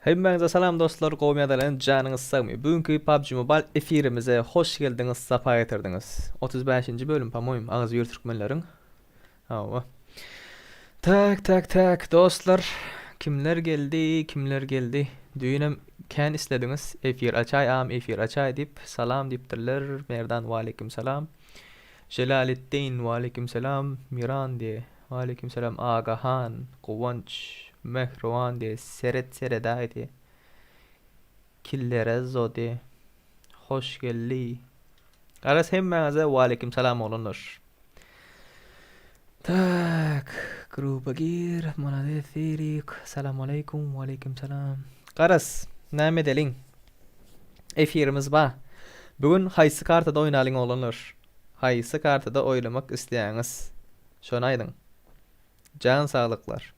Hemmeňize salam dostlar, gowmýadalan janyňyz sagmy. Bugünkü PUBG Mobile efirimize hoş geldiňiz, sapa getirdiňiz. 35-nji bölüm pamoýum, aňyzy ýür türkmenleriň. Hawa. Tak dostlar. Kimler geldi, kimler geldi? Düýnem kän islediňiz? Efir efir açay dip salam dipdirler. Merdan waleyküm salam. Jelalettin waleyküm salam. Miran diye waleyküm salam. Agahan, Guwanç, Mehrovan diye seret diye. Killere zodi. Hoş geldi. Aras hemmeňize waleyküm salam olanlar. Tak, grupa gir, monades Erik, salam aleykum, waleyküm salam. Qaras, näme deliň? Efirimiz ba. Bugün haýsy kartada oýnalyň olanlar? Haýsy kartada oýlamak isleýäňiz? Şonu aýdyň. Jan saglyklar.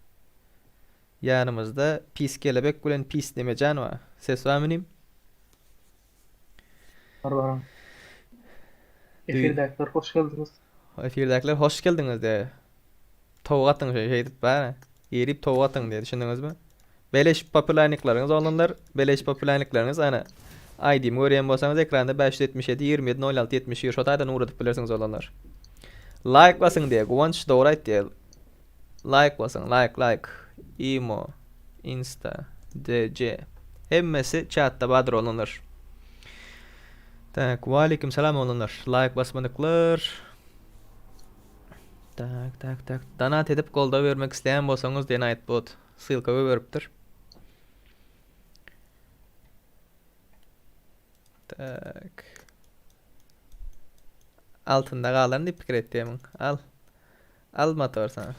Ýanymyzda pis kelebek bilen pis demejan wa. Ses bermenim. Pardon. Efirdekiler hoş geldiniz. Efirdekiler hoş geldiniz de. Towuk atyň şey edip bäre. Yerip towuk atyň diye düşündiňizmi? Beleş popularyklaryňyz olanlar, beleş popularyklaryňyz ana. ID'mi görýän bolsaňyz ekranda 577 27 06 70 şu taýdan uradyp bilersiňiz olanlar. Like basyň diye, Guwanç dogry aýt diye. Like basyň, like. Imo, Insta, DC. Hemmesi chatda badyr olanlar. Tak, waleyküm salam olanlar. Like basmanyklar. Tak. Donat edip golda vermek isteyen bolsaňyz diýen aýt bot. Sylka beripdir. Tak. Altında galan diýip pikir etdiýem. Al motor sana.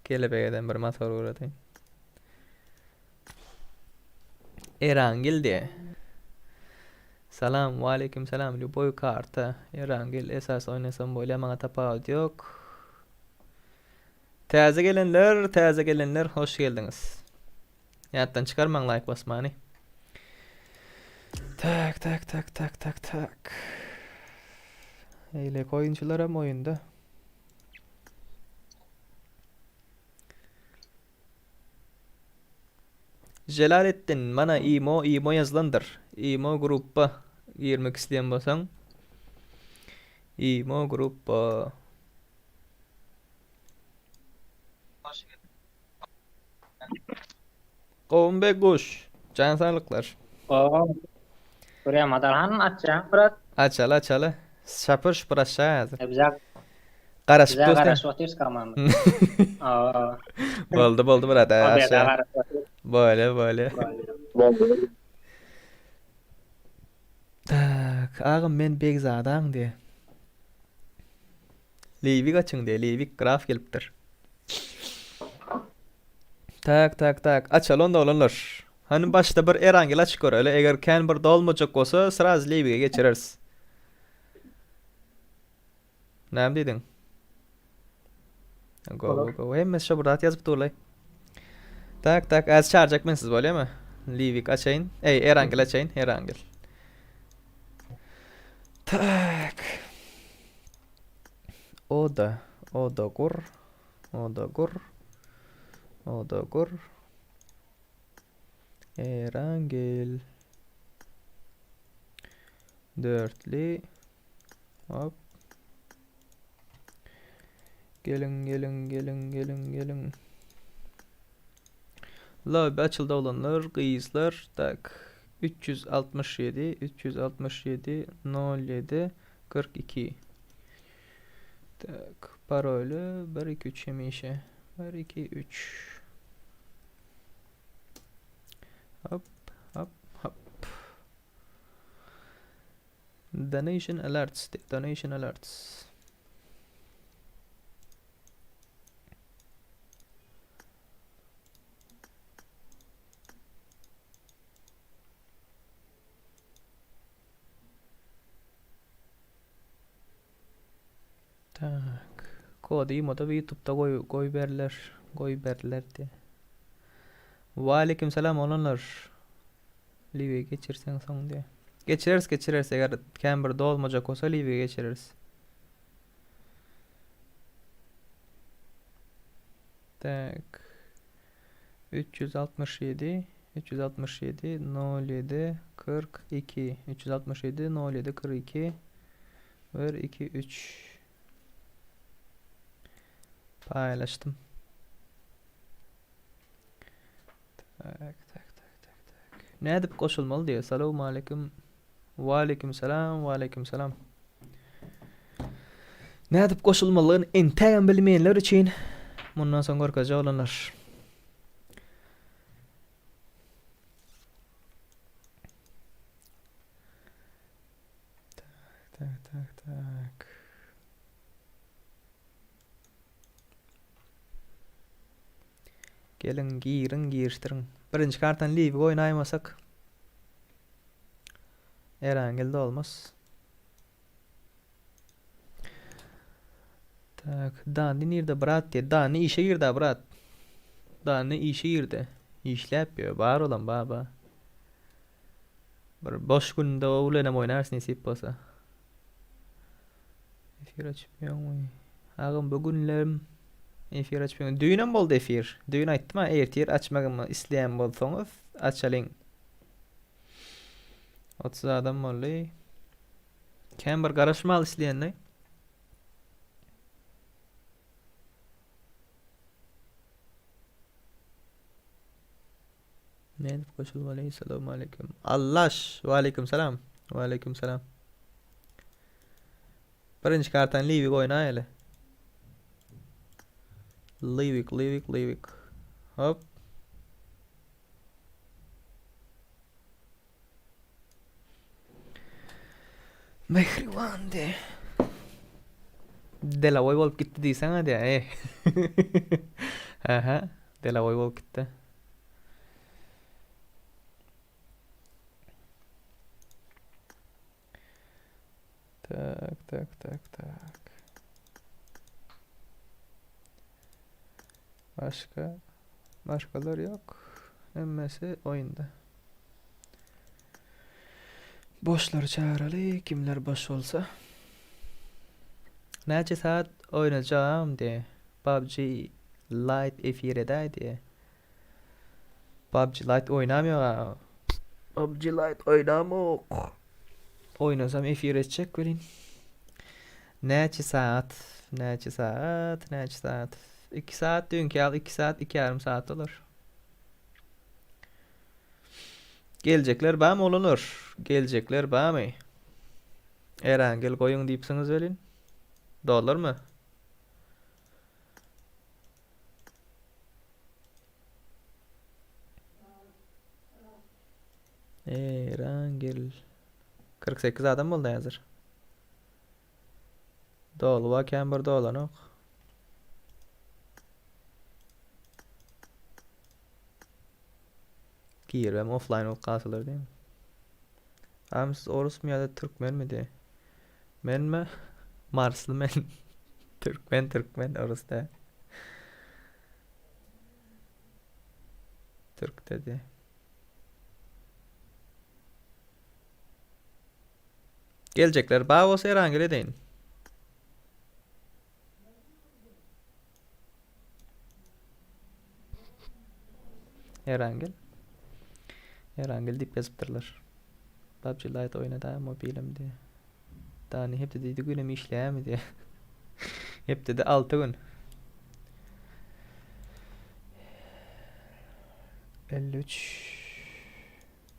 Kelebegeden bir motor uğradyň. Erangil diye. Salam, waleyküm salam. Luboy karta. Erangil esas oynasam böyle maňa tapawut ýok. Täze gelenler hoş geldiňiz. Ýatdan çykarmaň like basmany. Tak. Eýle oýunçylaram oýunda. Jelalettin mana imo ýazylandyr. Imo gruppa girmek isleýän bolsaň. Imo gruppa. Gowmbek guş. Jan saglyklar. Buraya madarhan açacağım. Murat. Açala. Şapır şupur aşağı yazır. Bize Garaşıp dostum. karışvatıyoruz kalmandı. Boldu burada aşağı. Böyle. Tak, ağam men begzadaň diye. Leývik açyň diye, leývik graf gelipdir. Tak. Açal onda olanlar. Hani başta bir erangil açyk göreli. Eger kän bir dolmajak bolsa, sıraz leývige geçireriz. Näme diýdiň? Go. Hemmes şu burada ýazyp durlay. Tak, az çarjak mensiz bolýarmy? Leývik açaýyn. Erangil açaýyn, erangil. Tak. Oda gur. Erangil. Dörtli. Hop. Gelin. Lobby açıldı olanlar, gyýyzlar. Tak. 367 07 42. Tak. Parolü 123 hemişe. 123. Hop. Donation alerts. Tak. Kody moda YouTube'da goy berler diye. Waleyküm salam olanlar. Live geçirsen soň diye. Geçireriz eger kän bir dolmajak bolsa live geçireriz. Tak. 367 367 07 42 367 07 42 ver 2 3 paylaştım. Tak. Ne edip koşulmalı diyor. Selamun aleyküm. Ve aleyküm selam. Ve aleyküm selam. Ne edip koşulmalığın enten bilmeyenler için bundan sonra korkaca olanlar. Tak. Gelin giriştirin. Birinci kartdan Livi oynaymasak Erangel de olmaz. Tak, Dani nerede brat diye. Dani işe girdi brat. Dani işe girdi. İşle yapıyor. Var olan baba. Bir boş günde oğlana oynarsın nasip olsa. Efir açmıyor mu? Ağam bugünlerim efir açmıyor. Düğünem boldu efir. Düğün aytdım ha. Ertir açmagımı isteyen bolsanız açalım. 30 adam oldu. Kim bir karışma al isteyen ne? Ne edip koşul aleyhi selamu aleyküm. Allaş. Ve aleyküm selam. Ve aleyküm selam. Birinci kartan Livik oyna hele. Livik. Hop. Mehriban de. De la voy bolup gitti deysen hadi ya. Aha. De la voy bolup gitti. Tak. Başkalar yok. Emmesi oyunda. Boşları çağıralı. Kimler boş olsa. Nece saat oynayacağım diye. PUBG Lite F7'de diye. PUBG Lite oynamıyor ha. PUBG Lite oynamıyor. Oynasam F7 edecek verin. Nece saat? 2 saat dünkü al 2 saat 2,5 saat olur. Gelecekler bana mı olunur? Gelecekler bana mı? Erangel koyun deyipsiniz verin. Dolar mı? Erangel 48 adam oldu hazır. Dolu vaken bir dolan ok. Girmem offline ol kalsalar değil mi? Abi siz Orus mu ya da Türkmen mi diye. Men mi? Marslı men. Türkmen Orus da. Türk dedi. Gelecekler. Bağos Erangel'e deyin. Erangel. Erangel dip yazıptırlar. PUBG Lite oynadı mobilim diye. Daha ne hep de dedi günüm işleyem diye. Hep dedi 6 gün.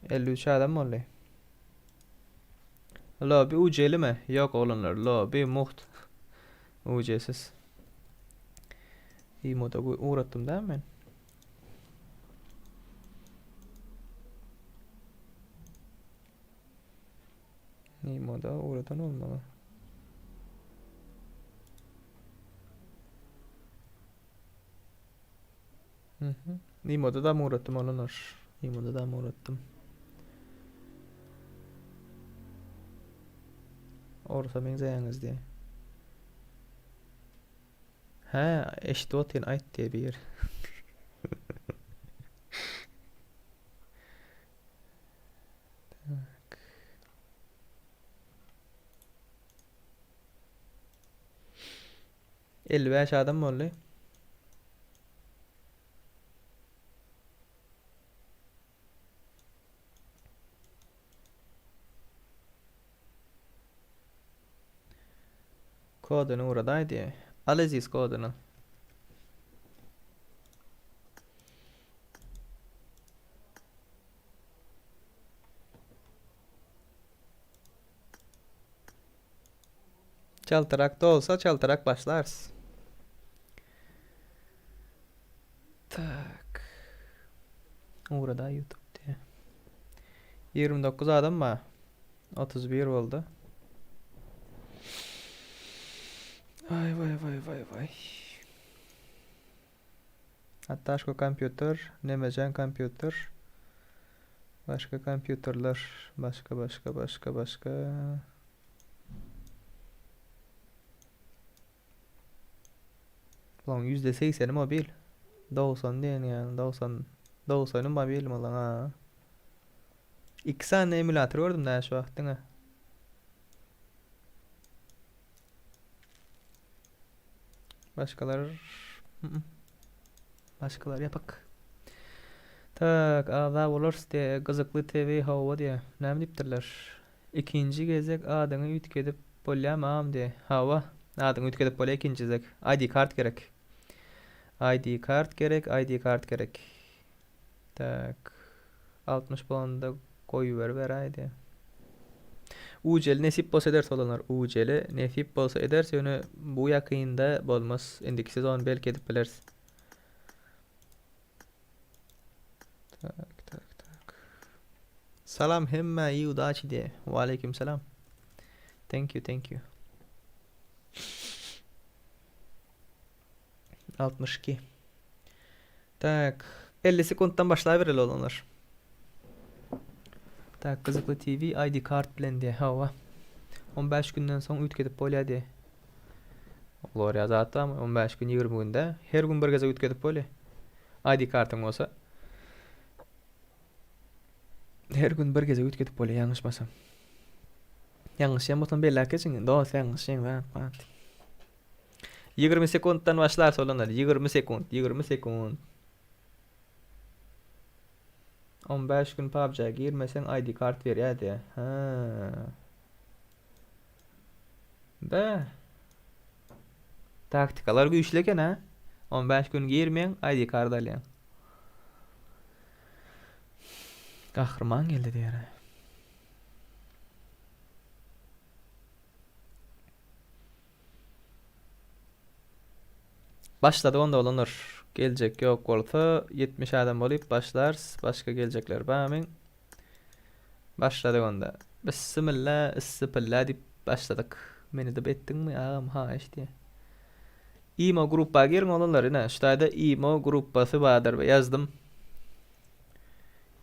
53 adam mı oluyor? Lobby UC'li mi? Yok olanlar. Lobby muht. UC'siz. İyi moda uğrattım değil mi ben? İyi moda uğratan olmalı. İyi moda da mı uğrattım olanlar? İyi moda da mı uğrattım? Orta benzeyeniniz diye. He, eşit otin ait diye bir yer. Elli beş adam mı oluyor? Kodunu uğradaydı. Alaziz kodunu. Çaltarak da olsa çaltarak başlarsın. Tak. Uğraday YouTube'da. 29 adam mı? 31 oldu. Vay vay vay vay vay. Hatta şu kompüter, nemecan kompüter. Başka kompüterler, başka. Lan %80'i mobil. 90 değil yani 90'ın mobil mi lan ha? 2 tane emülatör gördüm daha şu vaktine. Başkalar Hı hı. Başkalar yapak. Tak, ağda olursa diye Kızıklı TV hava diye. Ne diptirler? İkinci gezek adını ütkedip bolyamam diye. Hava. Adını ütkedip bolya ikinci gezek. ID kart gerek. ID kart gerek. Tak. 60 puanda koyuver haydi. Ucel nesip bolsa ederse olanlar. Uceli nesip bolsa ederse onu bu yakında bolmaz. Indiki sezon belki edip bilersin. Tak. Salam hemme iyi udaçı diye. Ve aleyküm selam. Thank you. 62. Tak. 50 sekunddan başlayıverelim olanlar. Tak, Kızıklı TV ID kart bilen diye hava. 15 günden sonra ütketip bolya diye. Olur ya zaten ama 15 gün 20 günde her gün bir geze ütketip bolya. ID kartın olsa. Her gün bir geze ütketip bolya yanlışmasam. Yanlış yapmasam belli kesin. Doğru yanlış yani. 20 sekunddan başlarsa olanlar 20 sekund. 15 gün PUBG'ye girmesen ID kart ver ya diye. Ha. Be. Taktikalar güçlüken ha. 15 gün girmeyen ID kart alayan. Kahraman geldi diye. Başladı onda olunur. Gelecek yok olsa 70 adam olup başlar. Başka gelecekler bağımın. Başladı onda. Bismillah, ıssıpillah deyip başladık. Beni de bettin mi ağam ha işte. İmo gruppa girin olunlar yine. Şurada İmo gruppası vardır ve yazdım.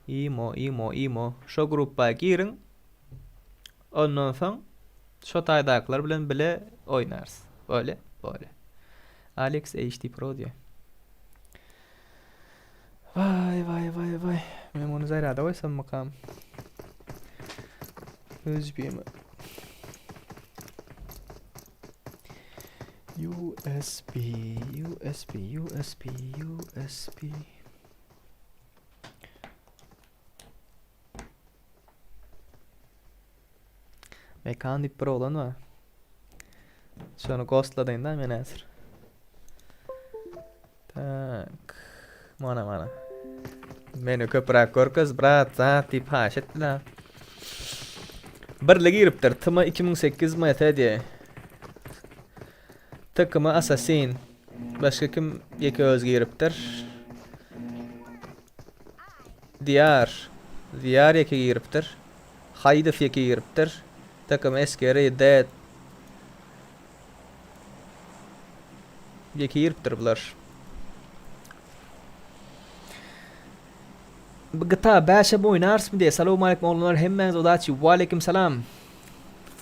İmo. Şu gruppa girin. Ondan sonra şu taydaklar bilen bile oynarsın. Böyle. Alex HD Pro diyor. Vay. Ben onu zayrada koysam makam. Özbeyim. USB. Mekan dip pro olan var. Şunu ghostladığından ben hazır. Tak. Mana. Meni köpürak korkuz brat zat dip haşetler. Birligi giriptir. Tıma 2008 MT diye. Takımı Assassin. Başka kim yeki özgü giriptir. Diyar yeki giriptir. Haydif yeki giriptir. Takımı eskeri Dead. Yeki giriptir bular. GTA 5'e oynarsın mı diye. Selamun aleyküm oğlanlar. Hemmeniz udaçı. Ve aleyküm selam.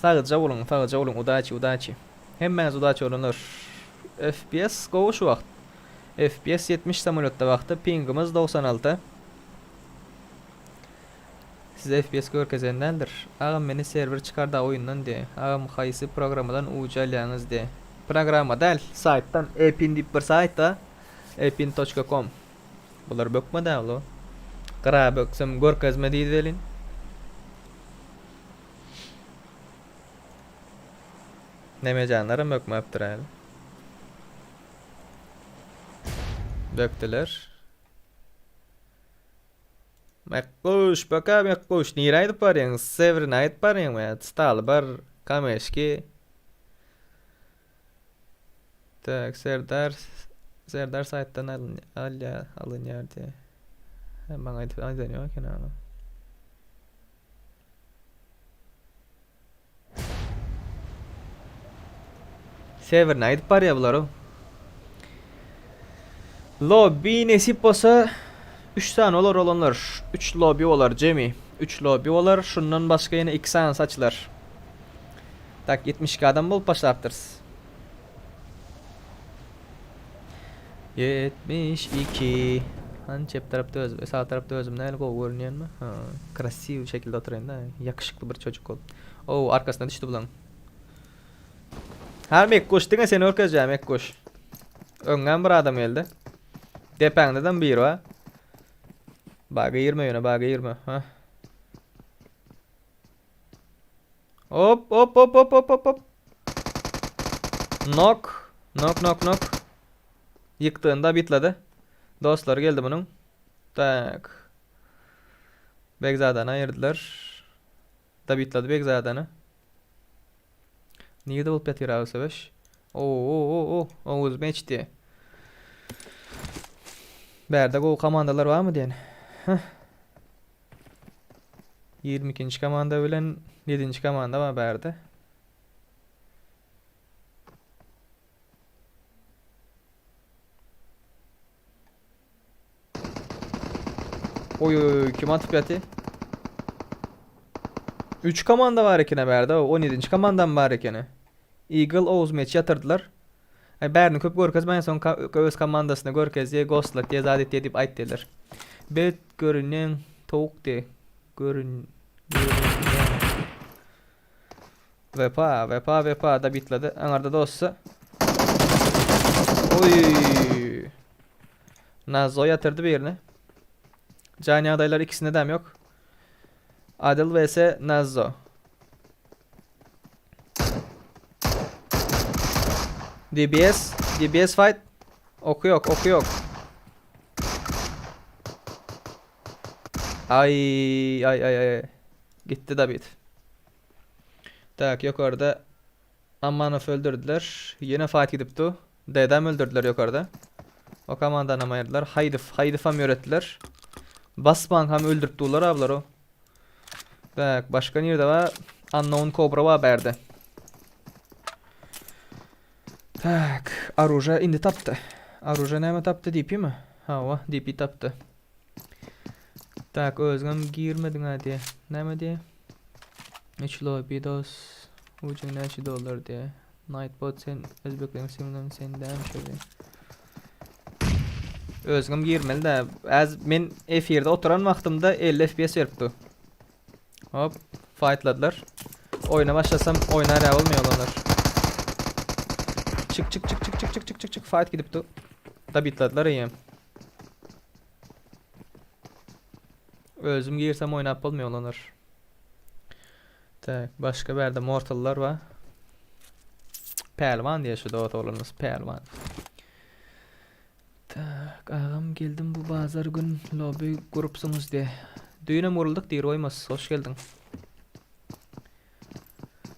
Sadece olun udaçı. Hemmeniz udaçı oğlanlar. FPS kovuş vakt. FPS 70 samolotta vakti. Pingimiz 96. Siz FPS görkezendendir. Ağam beni server çıkardı oyundan diye. Ağam kayısı programadan ucalyanız diye. Programa değil. Site'tan. Epin deyip bir site'da. epin.com. Bular bökme de oğlu. Kıra böksem görkezme deydi elin. Neme canlarım mökmepdir hali. Döktüler. Mekkuş, baka mekkuş. Nire aydıp barıyın? Severin aydıp barıyın mı? Stalı bar, kameşki. Tak, Serdar sayttan alın yerde. Hemen aydan yok ki ama. Severin aydıp barıya bular o. Lobby nesip olsa 3 tane olur olanlar. 3 lobby olar Cemi. 3 lobby olar. Şundan başka yine 2 tane saçlar. Tak 72 adam bulup başlattırız. 72. Hani cep tarafta özüm, sağ tarafta özüm neyle gol görünüyor mu? Ha, krasiv şekilde oturayım da yakışıklı bir çocuk ol. Oo arkasına düştü bulan. Her Mekkoş dine seni örkeceğim Mekkoş. Önden bir adam geldi. Dependeden bir var. Baga 20 yöne baga 20. Ha. Hop hop hop hop hop hop hop. Knock. Knock knock knock. Yıktığında bitledi. Dostları geldi bunun. Tak. Begzadan'ı ayırdılar. Da bitledi Begzadan'ı. Niye de bulup yatıyor abi seveş? Oo. Oğuz meçti. Berde gol komandalar var mı diyen? 22. komanda bilen 7. komanda var berde. Oy kim atıp yatı? 3 komanda var ekine berde. 17. komandan var ekine. Eagle Oğuz meç yatırdılar. Ay Berni köp görkez ben son öz komandasına görkez diye Ghostlat diye zadet diye deyip ait dediler. Bet görünen tavuk diye. Görünen. Vepa da bitledi. Anarda da olsa. Oy. Nazo yatırdı bir yerine. Cani adaylar ikisinde dem yok. Adil vs Nazo. DBS fight. Oku yok. Ay. Gitti David. Tak yukarıda Amman'ı öldürdüler. Yine fight gidipti. Dedem öldürdüler yukarıda. O komandan ama ayırdılar. Haydif'a mı öğrettiler. Basman ham öldürttüler ablar o. Tak başka nerede var? Unknown Cobra var berde. Tak Aruja indi taptı. Aruja neme taptı DP mi? Hava DP taptı. Tak özgüm girmedin hadi. Neme diye? Hiç lobby dos. Ucun neşi dolar diye. Nightbot sen Özbeklerin simden sen demiş öyle. Özgüm girmeli de az men F1'de oturan vaxtımda 50 FPS veripti. Hop fightladılar. Oyuna başlasam oynar ya olmuyor onlar. Çık fight gidipti. Da bitladılar iyi. Özüm girsem oynap olmuyor onlar. Tak başka bir yerde mortallar var. Pervan diye şu doğut olunuz pervan. Tak ağam geldim bu bazar gün lobby grupsunuz diye. Düğüne vurulduk diye oymaz. Hoş geldin.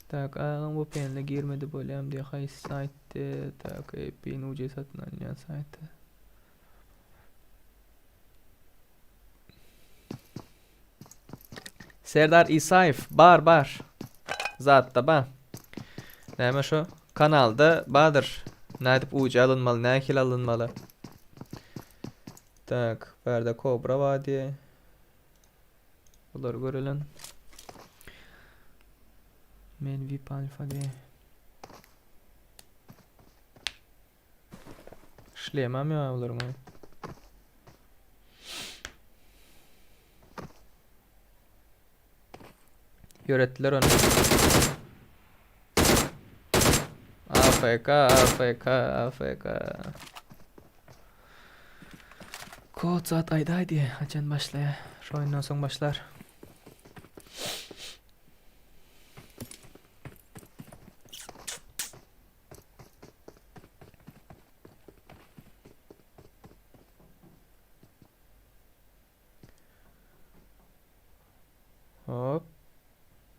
Tak ağam bu penle girmedi böyle hem diye hay site tak epin ucu satın alınyan site. Serdar İsayf bar. Zatta ba. Neyme şu kanalda badır. Ne edip ucu alınmalı, ne ekil alınmalı. Tak, berde Kobra Vadi. Bunları görelim. Men VIP alfa diye. Şlemem ya bunları mı? Öğrettiler onu. AFK. Kod saat aydaydı. Açan başlaya. Şu oyundan son başlar. Hop.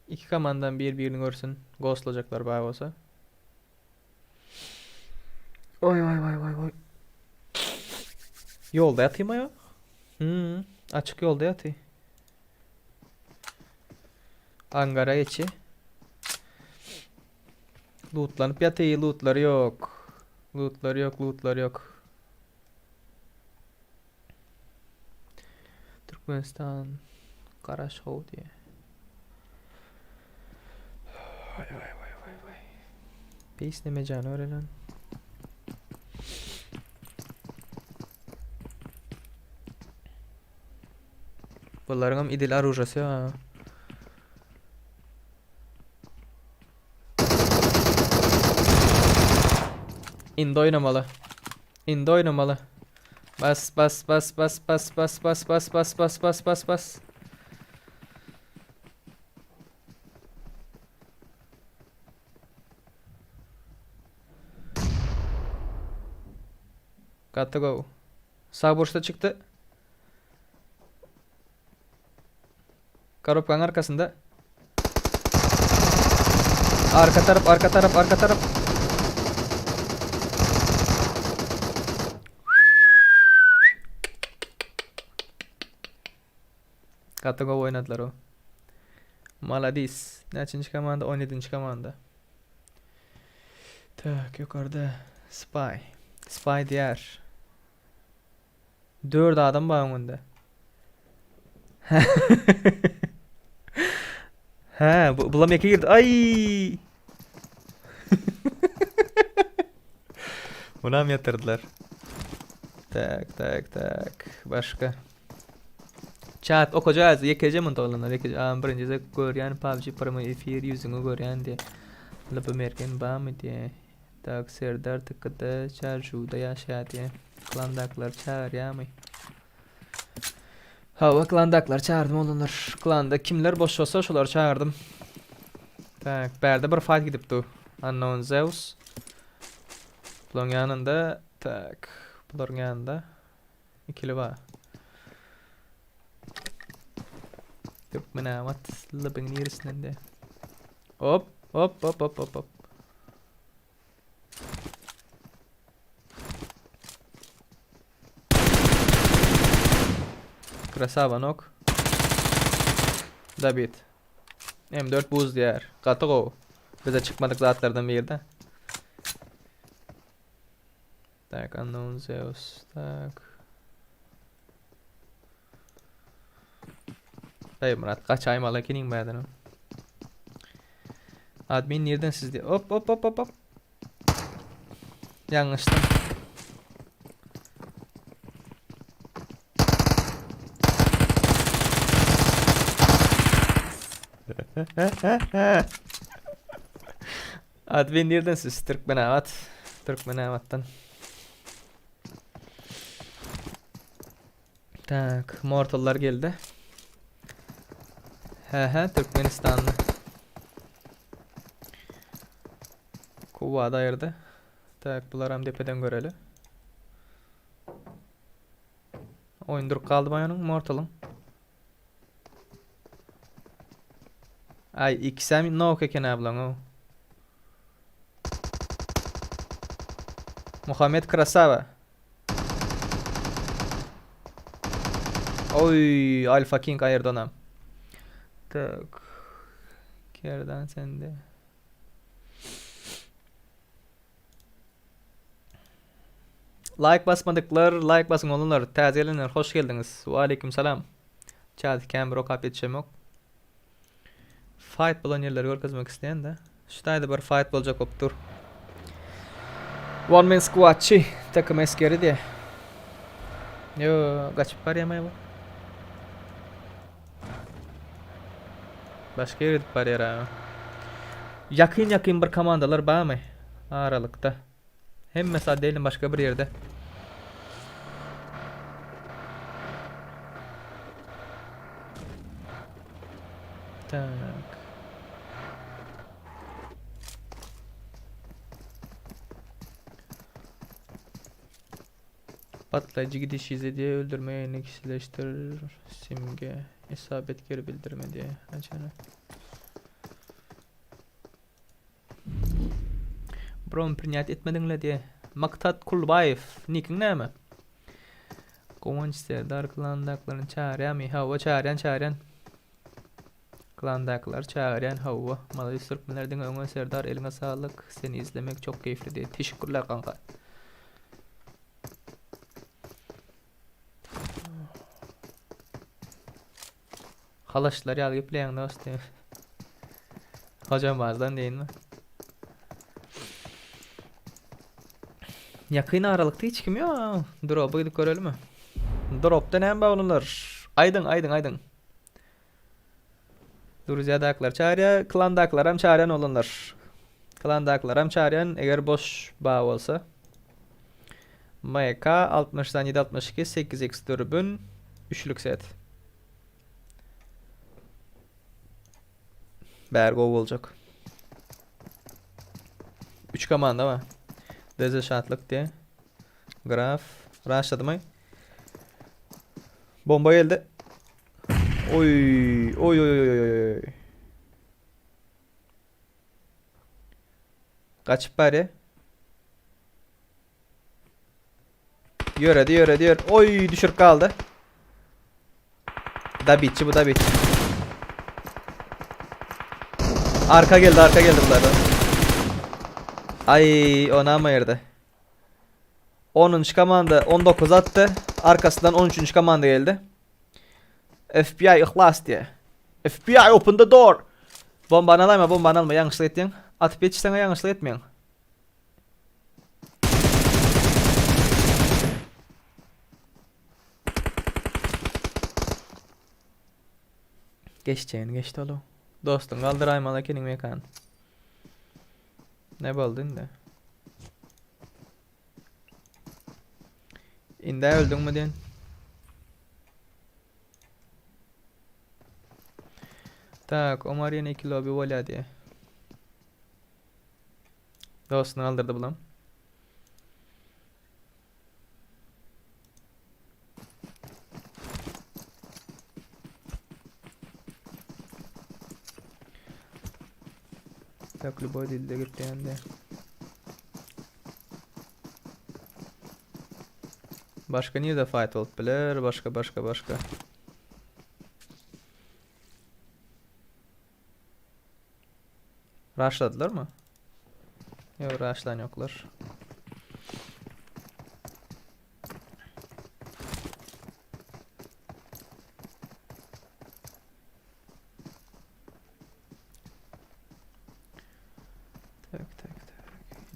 İki kamandan birbirini görsün. Ghostlayacaklar bayağı olsa. Oy vay vay vay vay. Yolda yatayım ya. Açık yolda yatayım. Angara geçi. Lootlanıp yatayım. Lootları yok. Lootları yok. Lootları yok. Türkmenistan. Karaşov diye. Vay vay vay vay vay. Beys ne mecanı öğrenen. Bunların idil arujası ya. İndi oynamalı. İndi oynamalı. Bas bas bas bas bas bas bas bas bas bas bas bas bas. Got to go. Sağ boşta çıktı. Karopkanın arkasında. Arka taraf, arka taraf, arka taraf. Got to go oynadılar o. Maladis. Kaçıncı komanda? 17. komanda. Tak yukarıda. Spy. Spy diğer. 4 adam var önünde. He, bulam yaka girdi. Ay! Buna mı yatırdılar? Tak tak tak. Başka. Chat okuyacağız. Yekeceğim onu olanlar. Yekeceğim. Birincisi görüyen PUBG Primo efir yüzünü görüyen diye. Labı merken bağ mı diye. Tak Serdar tıkıda çarşuda yaşa diye. Klandaklar çağır ya mı? Hava klandaklar çağırdım olanlar. Klanda kimler boş olsa şuları çağırdım. Tak berde bir fight gidipti. Unknown Zeus. Bunun yanında tak. Bunların yanında ikili var. Yok menamat labın neresinden de. Hop hop hop hop hop hop. Krasava nok. Dabit. M4 buz diğer. Katık o. Bize çıkmadık zatlardan bir yerde. Tak Unknown Zeus. Tak. Dayı Murat kaç ay mala kinin bayadan. Admin nereden siz diye. Hop hop hop hop hop. Yanlıştım. Admin nereden siz? Türkmenavat. Türkmenavat'tan. Tak Mortallar geldi. He Türkmenistanlı. Kuvada ayırdı. Tak bular hem tepeden göreli. Oyundur kaldı bayanın Mortal'ın. Ay ikisi no keken ablan o. Muhammed Krasava. Oy Alpha King ayırdı onam. Tak. Kerdan sende. Like basmadıklar, like basın olunlar. Tazelenler, hoş geldiniz. Ve aleyküm selam. Chat kamera kap yetişem yok. Fight bulan yerleri görkezmek isteyen de. Şutayda bir fight olacak optur. One man squatçı. Takım eskeri diye. Yo, kaçıp var yamaya bak. Başka yere gidip var ya. Yakın bir komandalar bağ mı? Aralıkta. Hem mesela değilim başka bir yerde. Tak. Patlayıcı gidiş izle diye öldürmeye kişileştirir simge. İsabet geri bildirme diye. Açana. Brom prinyat etmedinle diye. Maktat Kulbayev. Nikin näme? Gowanç Serdar klandaklarını çağırýan hava çağıryan. Klandaklar çağıryan hava. Malay sürkmelerden öňe Serdar eline sağlık. Seni izlemek çok keyifli diye. Teşekkürler kanka. Halaşlar ýaly gepleýän dost. Hocam barzdan deýinmi? Yakın aralıkta hiç kim yok. Drop'a gidip görelim mi? Drop'ta ne bağlanır? Aydın. Duruziyadaklar çağırya, klandaklar hem çağıryan olunlar. Klandaklar hem çağıryan eğer boş bağ olsa. MK 60'dan 762 8x dürbün 3'lük set. Bergo olacak. 3 komanda var. Deze şatlık diye. Graf. Raşladı mı? Bomba geldi. Oy. Kaçıp bari. Yürü. Oy düşür kaldı. Bu da bitçi. Arka geldi bunlardan. Ay ona mı yerdi? 10. komanda 19 attı. Arkasından 13. komanda geldi. FBI ihlas diye. FBI open the door. Bombanı alma. Yanlışlık ettin. Atıp yetişsene yanlışlık etmeyin. Geçti oğlum. Dostum kaldır aymalı kenin mekan. Ne buldun da? İnde öldün mü diyen? Tak, Omar yine 2 lobi vola diye. Dostunu aldırdı bulam. Так, любой dilde gittiğinde. Başka niye de fight olup bilir? Başka. Rushladılar mı? Yok rushlan yoklar. Tak.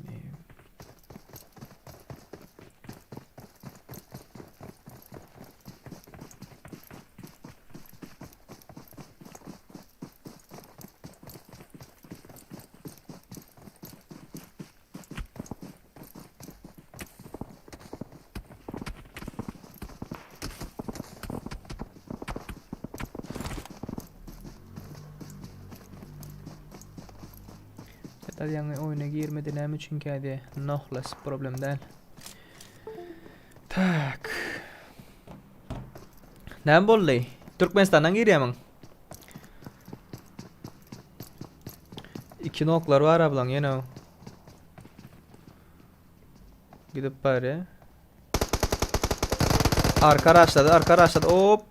İneyim. Zaten yani oyuna girmedi neymi çünkü hadi nohlas problem değil. Tak. Ne bollu? Türkmenistan'dan giriyor mu? 2 noklar var ablan you know. Gidip bari. Arka araçladı. Hop.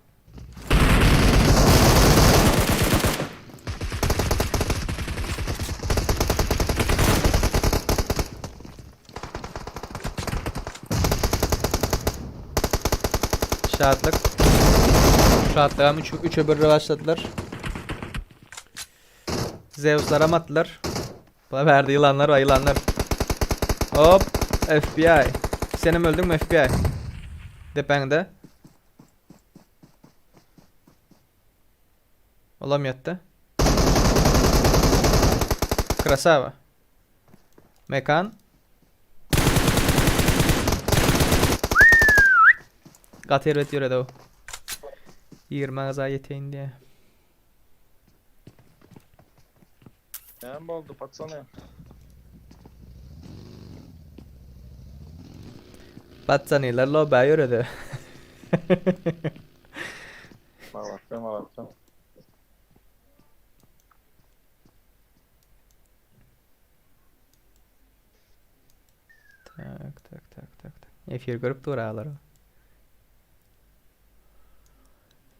Şahatlığa 3'e 1 başladılar. Zeus'lara mı attılar? Bana verdi yılanlar var yılanlar. Hop. FBI. Senin mi öldün mü FBI? Depende. Olamıyordu. Krasava. Mekan. Gatır ötüyor da o. 20 gaza yeteğin diye. Ne oldu patsana? Patsaniler lo bayıyor da. Bak Atacağım atacağım. Tak. Efir görüp duralar.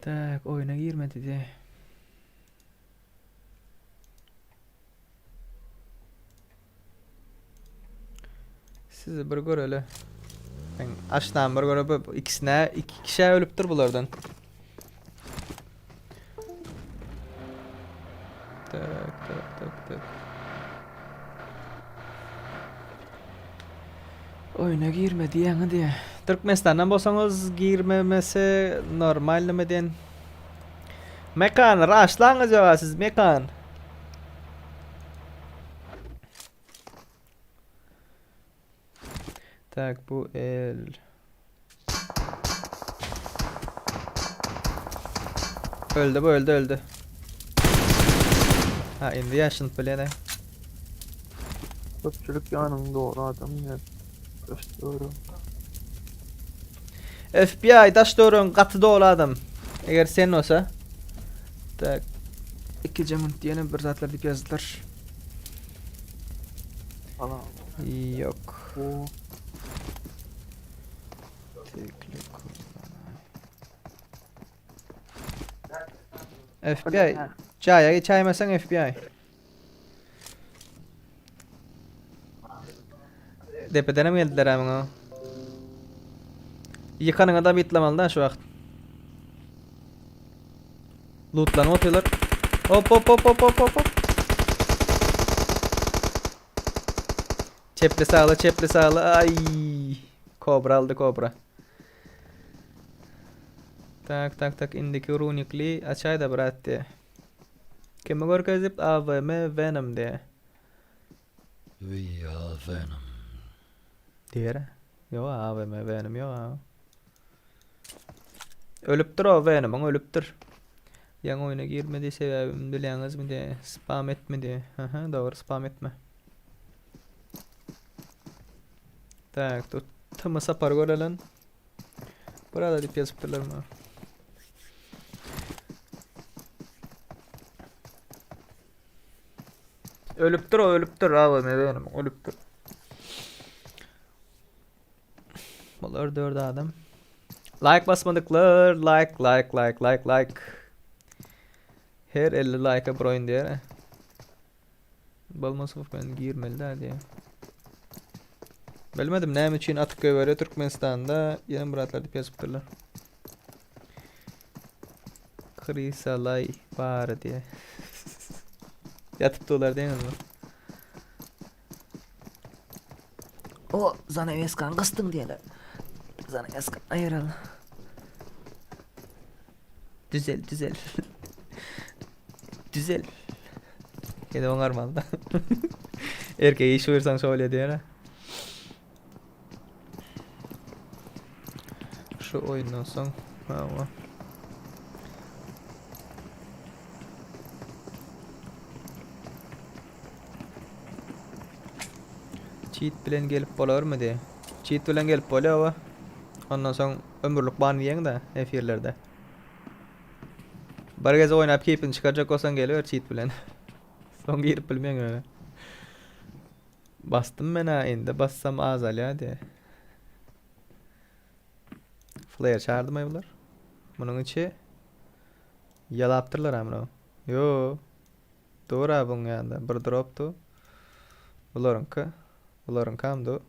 Tak, oyuna girmedi diye. Sizi bir göreli. Ben açtan bir görüp ikisine iki kişi ölüptür bulardan. Tak. Oyuna girmedi yani diye. Türkmenistan'dan bolsanız girmemesi normal mi den? Mekan, raşlanız ya siz mekan. Tak bu el. Öldü. Ha indi yaşın plene. Köpçülük yanında doğru adam ya. Doğru. FBI daş doğrun katı doğru adam. Eğer sen olsa. Tak. İki camın diyene bir zatlar dip yazdılar. Falan. Yok. Bu. FBI. Çaya geçaymasan FBI. Depeden mi geldiler ama? Yıkanın adam itlamalı da şu vakt. Lootlanıp atıyorlar. Hop. Çepli sağlı. Ay. Kobra aldı kobra. Tak indiki runikli açay da bıraktı. Kimi görkezip AVM Venom diye. We are Venom. Diğeri. Yo AVM Venom yo. Ölüptür o Venom'un ölüptür. Yan oyuna girmedi sebebim biliyorsunuz mu diye. Spam etmedi. Aha doğru spam etme. Tak tut. Tımı sapar görelim. Burada dip yazıptırlar mı? Ölüptür abi ne benim ölüptür. Bunlar dört adam. Like basmadıklar like. Her 50 like'a broyun diye. Balması ben girmeli daha diye. Bilmedim ne için atık göğe Türkmenistan'da yeni muratlar dip yazıptırlar. Krisalay var diye. Yatıp dolar değil mi? O zaneveskan kıstım diyeler. Zaneveskan ayıralı. Düzel. Düzel. Kedi onar malda. Erkeği iş verirsen söyle diye. Şu oyundan son. Ama. Cheat bilen gelip bolar mı diye. Cheat bilen gelip bolar ondan sonra ömürlük ban yiyen de efirlerde. Bir kez oynayıp keyfini çıkaracak olsan geliyor cheat bilen. Son girip bilmeyen öyle. Bastım ben ha indi bassam azal ya diye. Flare çağırdım ayıblar. Bunun içi yalaptırlar amına. Yo. Doğru abi bunun yanında. Bir droptu. Buların kamdu.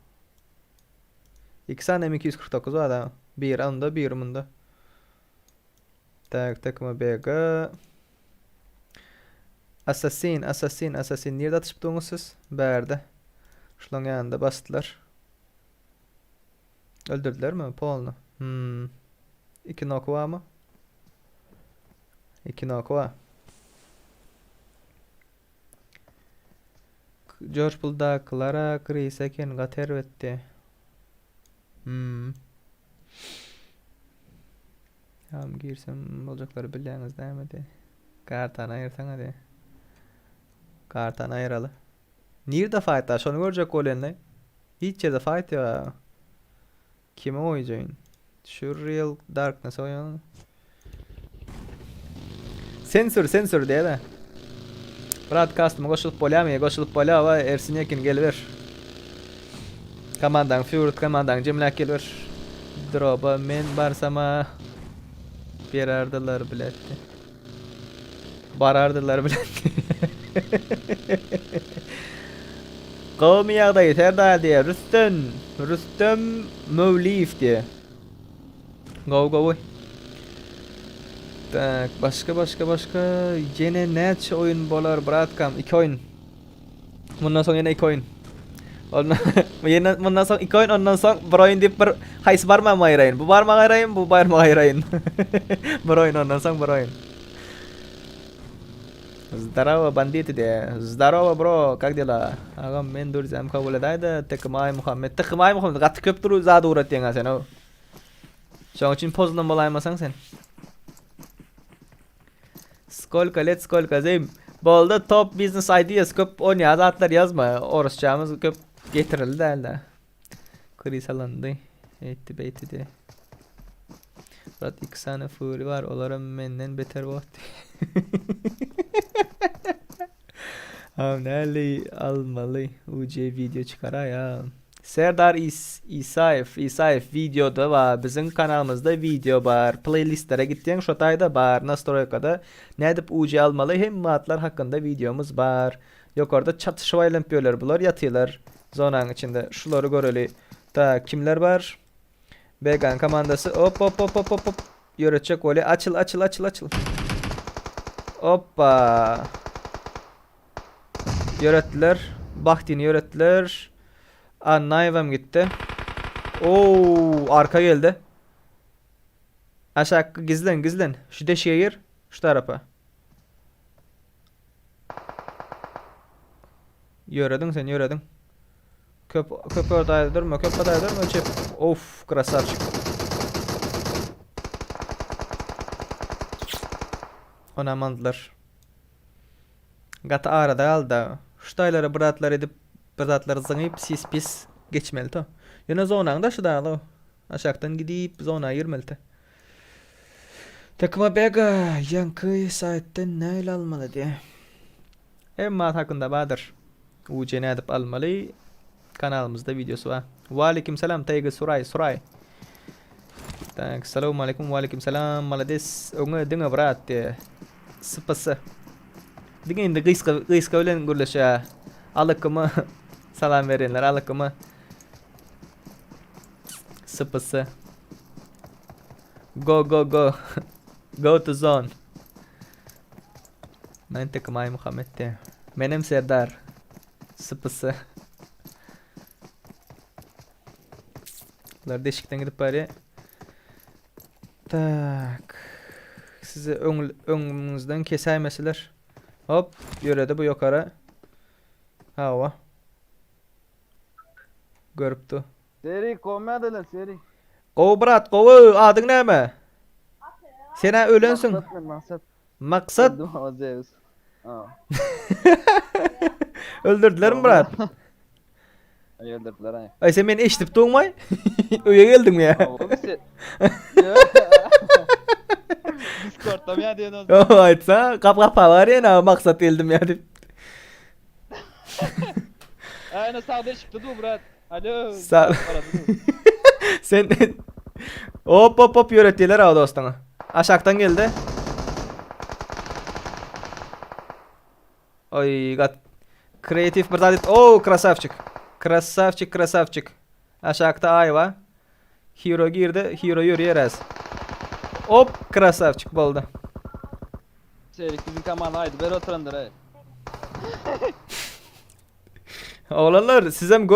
2 saniye 249 o adam. Bir anda bir munda. Tak takımı bega. Assassin. Nerede atışıp siz? Berde. Şunun yanında bastılar. Öldürdüler mi? Polnu. 2 knock var mı? 2 knock var. George Bull'da Clara Krisekin gater etti. Tamam girsem olacakları biliyorsunuz değil mi de. Kartan ayırsan hadi. Kartan ayıralı. Nerede fight var? Şunu görecek olanlar. Hiç yerde fight ya. Kime oynayacaksın? Şu Real Darkness oynayan. Sensör diye de. Broadcast'ıma koşulup bolyamaya koşulup bolyava Ersin Yekin geliver. Kamandan Fury kamandan Cemilak geliver. Droba men barsama berardılar biletti. Barardılar biletti. Kavmi yağdayı terda diye Rüstem Mevliyev diye. Go. Tak başka yine neç oyun bolar Bradcam 2 oyun. Bundan sonra yine 2 oyun. Bundan sonra 2 oyun ondan sonra bir oyun deyip bir hays barma ayırayın. Bu barma ayırayın, bu barma ayırayın. Bir oyun ondan sonra bir oyun. Здорово, бандиты de. Здорово, bro. Как дела? Agam men dursam kabul edaydı. Tıkmay Muhammed. Gatı köp duru zada uğratıyorsun sen o. Şoň üçin pozdan bolaymasan sen. Сколько zeyim. Bolda top business ideas köp oynayaz atlar yazma. Orusçamız köp getirildi elde. Krisalandı. Etti de. Murat 2 tane fury var. Olarım menden beter vakti. Nereli almalı UC video çıkara ya. Serdar İsaev videoda var. Bizim kanalımızda video var. Playlistlere gittiğin şotayda var. Nastroykada ne edip UC almalı hem matlar hakkında videomuz var. Yok orada çatışmayla yapıyorlar bular yatıyorlar. Zonanın içinde şuları göreli. Da kimler var? Vegan komandası hop. Yöretecek öyle açıl. Hoppa. Yörettiler. Bahtini yörettiler. Anlayvam gitti. Oo, arka geldi. Aşağı gizlen. Şu deşiye gir. Şu tarafa. Yöredin. Köp orada durma. Çep. Of, krasavçık. Ona mandılar. Gata arada aldı. Şutayları bıratlar edip bıratları zıngıp pis geçmeli to. Yine zonanda şu dağlı. Aşağıdan gidip zona girmeli to. Takıma bega yankı saatten neyle almalı diye. Emma hakkında badır. UC ne edip almalı. Kanalımızda videosu var. Aleykümselam Tayga Suray. Tak, selamun aleyküm, aleykümselam. Malades, onu dinle bırak diye. Sıpası. Digin de gıyska ölen gürleşe. Alıkımı salam verenler alıkımı. Sıpası. Go. Go to zone. Ben tıkmay Muhammed de. Benim Serdar. Sıpası. Bunlar deşikten gidip bari. Tak. Sizi önünüzden keseymeseler. Hop. Yörede bu yukarı. Hava. Görüptü. Seri kovmadılar seri. Kov brat kovu. Adın ne mi? Sen ölensün. Maksat. Maksat. Zeus. Aa. Öldürdüler mi brat? Öldürdüler ay. Ay sen beni eşitip doğmay. Öye geldin mi ya? Discord'da mı ya diyorsun? O aytsa kapa var ya na maksat geldim ya dip. Aynen sağda çıktı du brat. Alo. Sağ. Sen hop yörettiler ha dostana. Aşağıdan geldi. Oy gat. Kreatif bir adet. Oo krasavçık. Krasavçık. Aşağıda ayva. Hero girdi. Hero yürüyerez. Hop krasavçık boldu. Serik bizim kaman haydi ver oturandır ay. Oğlanlar siz hem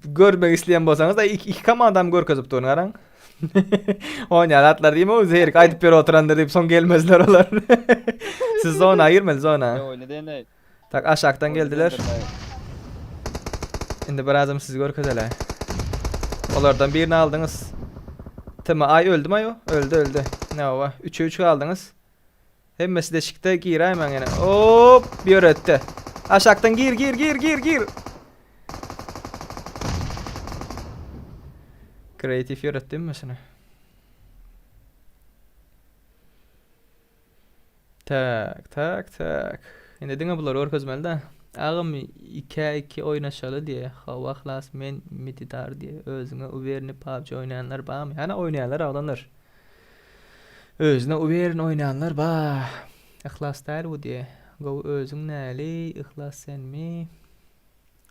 görmek isteyen bolsanız da iki kamandam görkezip durun aran. Oynayatlar değil mi o zehir kaydıp bir oturandır deyip son gelmezler olar. Siz zona ayırmeli zona. Ne oynadı ne? Tak aşağıdan geldiler. Şimdi birazım siz görkezeler. Onlardan birini aldınız. Tamam ay öldü mü ayo? Öldü. Ne o var? 3'e 3 aldınız. Hemmesi deşikte gir hemen yine. Hop bir öğretti. Aşağıdan gir. Kreatif öğrettin mi sana? Tak. Indi diňe bular örkezmeli da. Agam 2-2 oynaşaly diye. Hawa hlas men mitidar diye. Özüňe uwerini PUBG oynayanlar barmy? Hana oynayanlar aglanlar. Özüne uwerin oynayanlar bar. Ihlas däl bu diye. Go özüň näli? Ihlas senmi?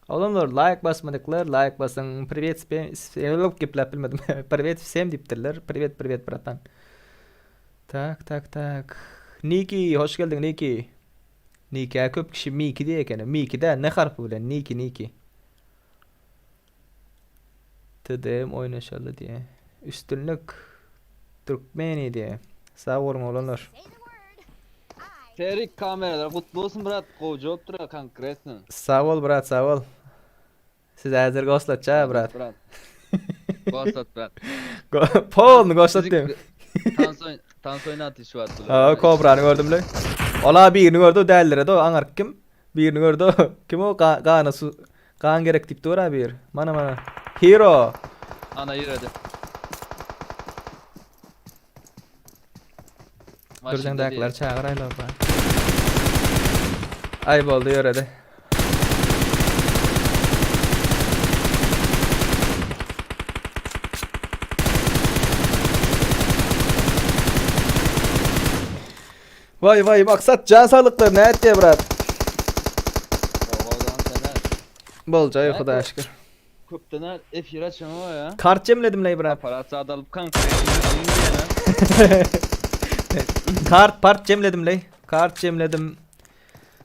Aglanlar like basmadyklar, like basın. Privet spam geplep bilmedim. Privet всем dipdirler. Privet bratan. Tak. Niki, hoş geldin Niki. Niki köp kişi Miki diye ekene. Miki de ne harfi bilen Niki. Tedem oynaşalı diye. Üstünlük Türkmeni diye. Sağ olun olanlar. Terik kameralar kutlu olsun brat. Kovucu tura konkretno. Sağ ol brat, sağ ol. Siz hazır goslatça brat. Gostat brat. Polnu goslatdım. Tansoyna ateşi var. Ha, Kobra'nı gördüm le. Ola birini gördü, dällere o aňar kim? Birini gördü. Kim o? Gana su. Gan gerek tipdi ora bir. Mana. Hero. Ana yürüdü. Durjandaklar çağıraylar ba. Ay boldy ýöredi. Vay maksat can sağlıklar ne etti brat? Bolca yok da şükür. Köptener F1 açamı o ya. Kart cemledim ley brat. Aparatı adalıp kanka. Part cemledim ley. Kart cemledim.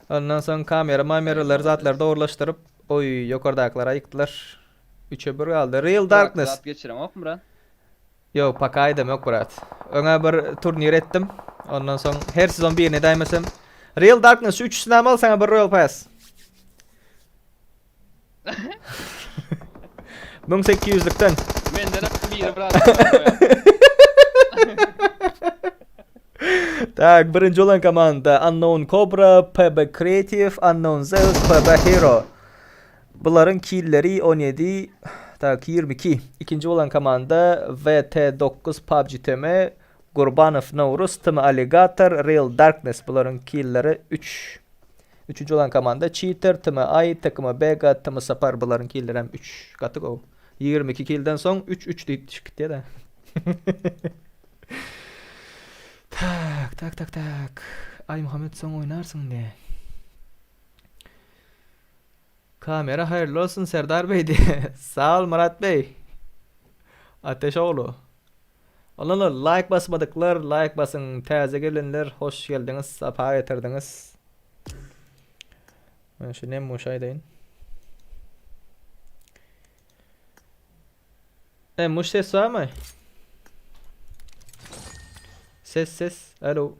Ondan sonra kameraları zatlar doğrulaştırıp oy yokordaklara yıktılar. 3'e 1 kaldı. Real Darkness. Rahat geçirem ok mu brat? Yo pakaydım yok brat. Öňe bir turnir ettim. Ondan soň her sezon birini daýmasam. Real Darkness 3 sınam al sana bir Royal Pass. 1800'lükden. Menden bir brat. Tak, birinci olan komanda Unknown Cobra, PB Creative, Unknown Zeus, PB Hero. Bunların killleri 17, tak 22. İkinci olan komanda VT9 PUBG TM, Gurbanov Naurus, TM Alligator, Real Darkness. Bunların killleri 3. Üçüncü olan komanda Cheater, TM Ay, takımı Bega, TM Sapar. Bunların killleri hem 3 katı go. 22 killden son 3 deyip çıktı da. Tak. Ay Muhammed sen oynarsın diye. Kamera hayırlı olsun Serdar Bey diye. Sağ ol Murat Bey. Ateşoğlu. Olanlar like basmadıklar, like basın. Taze gelenler, hoş geldiniz, safa getirdiniz. Ben şu nem muşaydayım. Muş ses var mı? Ses. Alo.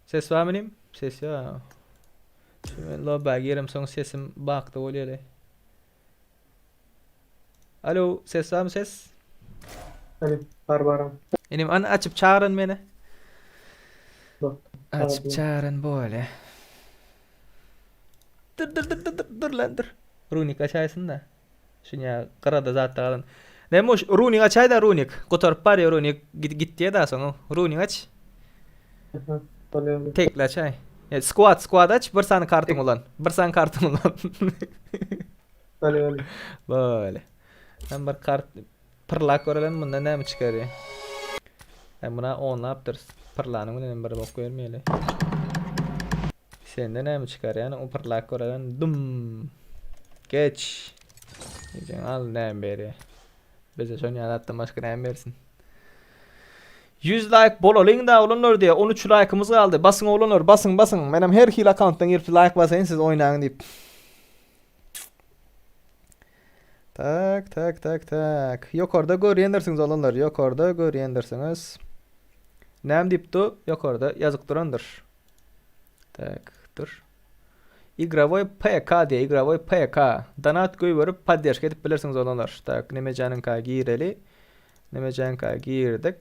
Ses var mı? Ses ya. Şimdi lobba girelim son sesim baktı oluyor. Alo, ses var mı ses? Barbaram. Benim an açıp çağırın beni. Bak. Açıp Abi. çağırın böyle. Dur lan dur. Runik açaysın da. Şunya kırada zaten alın. Neymiş Runik açay da Runik. Kotarıp var ya Runik git diye daha sonra. Runik aç. Tekle açay. Ya squad aç. Bir tane kartın olan. Böyle. Ben bir kart pırlak öğrenelim bundan ne mi çıkarıyor? Ben buna 10 yaptırız. Pırlağını bundan bir bok vermeyelim. Sende ne mi çıkar yani o pırlak öğrenen dum. Geç. Diyeceksin al ne beri. Bize son yarattın başka ne versin. 100 like bol olun da olunur diye 13 like'ımız kaldı. Basın olunur basın. Benim her hil account'tan girip like basayın siz oynayın deyip. Tak. Yok orada görüyendersiniz olunlar. Yok orada görüyendersiniz. Nem deyip du? Yok orada yazık durandır. Tak dur. Игровой PK diye Игровой PK. Donat koy verip поддержка edip bilirsiniz olanlar. Tak Nemecan'ınka gireli. Nemecan'ınka girdik.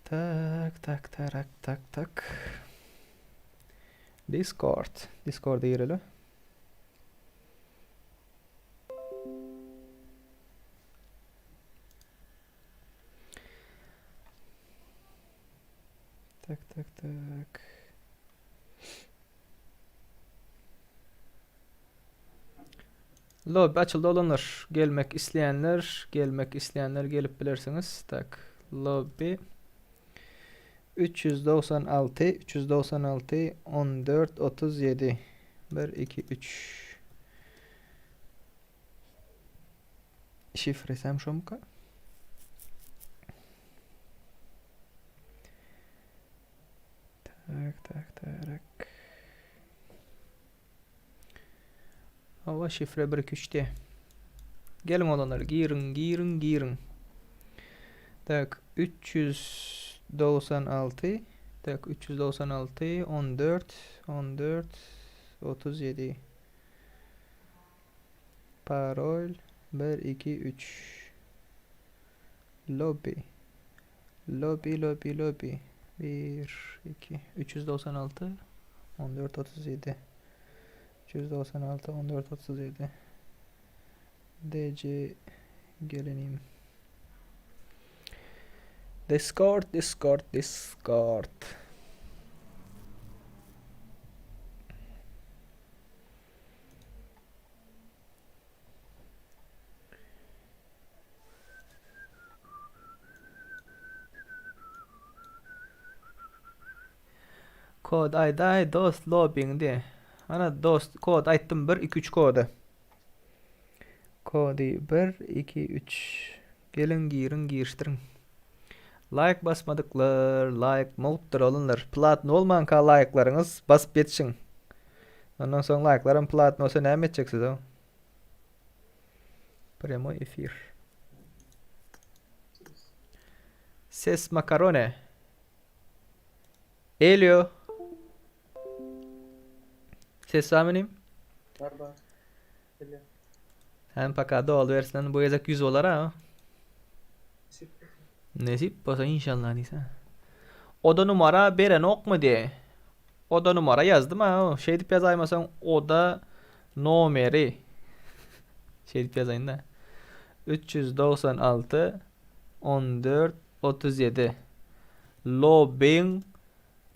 Tak. Discord'a girelim. tak. Lobby açıldı olanlar. Gelmek isteyenler gelip bilirsiniz. Tak. Lobby 396 14 37 1 2 3 şifresem şomka. Tak. Hava şifre 1 2 3'te. Gelin olanlar girin. Tak 396 tak 396 14 37 parol 1 2 3 lobby 1 2 396 14 37 396 14 37 DC gelenim. Discord. Kod ayday dost lobby'inde. Ana dost kod ayttım 1 2 3 kodu. Kodi 1 2 3. Gelin giriştirin. Like basmadıklar, like muttur olunlar. Platin olmayan ka like'larınız basıp yetişin. Ondan sonra like'ların platin olsa ne edeceksiniz o? Premo efir. Ses makarone. Elio. Ses var benim. Var. Hem pakada ol versinden bu yazak 100 olar ha. Nesip olsa inşallah neyse. Oda numara beren ok mu diye. Oda numara yazdım ha. Şey dip yazaymasan oda numeri. Şey dip yazayın da. 396 14 37 login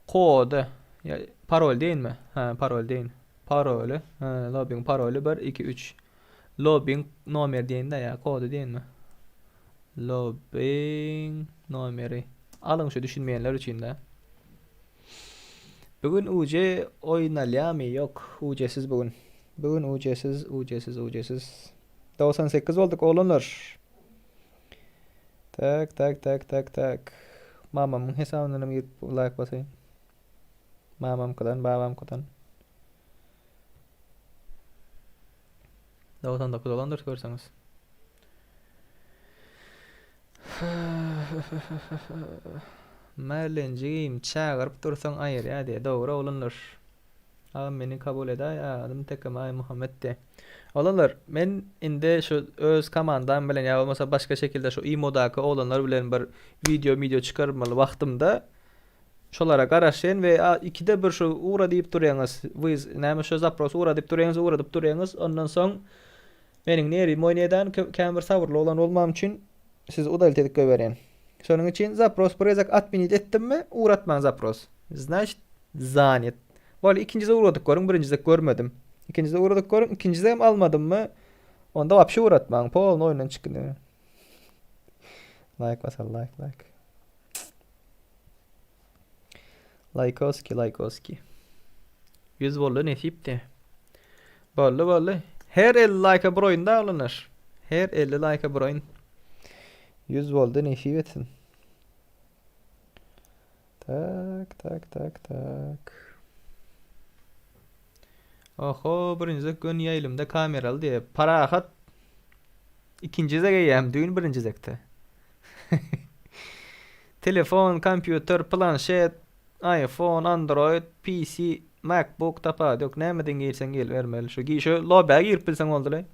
kodu. Ya parol değil mi? Ha parol değil. Parolü. Ha login parolü 1 2 3. Login numara deyin de ya kodu değil mi? Login numara. Alın şu düşünmeyenler için de. Bugün UC oynayamı yok. UC'siz bugün. Bugün UC'siz. 98 olduk oğlanlar. Tak. Mamamın hesabından bir like basayım. Mamam kadar, babam kadar. 99 olandır görseniz. Merlenciğim çağırıp dursan ayır ya diye doğru olanlar. Ağam beni kabul eder ya adım tekim ay Muhammed de. Olanlar men inde şu öz kamandan bilen ya olmasa başka şekilde şu imodaki olanlar bilen bir video çıkarmalı vaktimde şolara garaşlayın ve ikide bir şu uğra deyip duruyorsunuz. Biz näme şu zapros uğra deyip duruyorsunuz. Ondan son menin neri moynedan kamber sabırlı olan olmam için siz udalitedik göverin. Sonun için zapros buraya adminit ettim mi uğratman zapros. Значит zanit. Valla ikincide uğradık görün, birincide görmedim. İkincide uğradık görün, ikincide hem almadım mı? Onda vapşi uğratman. Polun oyundan çıkın. Like basar like. Likeoski. 100 vollu nesip de. Bollu. Her 50 like'a bir oyunda alınır. Her 50 like'a bir oyun. 100 voldu nesip etsin. Tak. Oho birinci gün yayılımda kameralı diye para ahat ikinci zek yem düğün birinci zekte. Telefon, kompüter, planşet, iPhone, Android, PC, MacBook tapa yok nämeden gelsen gel vermeli şu lobby'e girip bilsen oldu lay.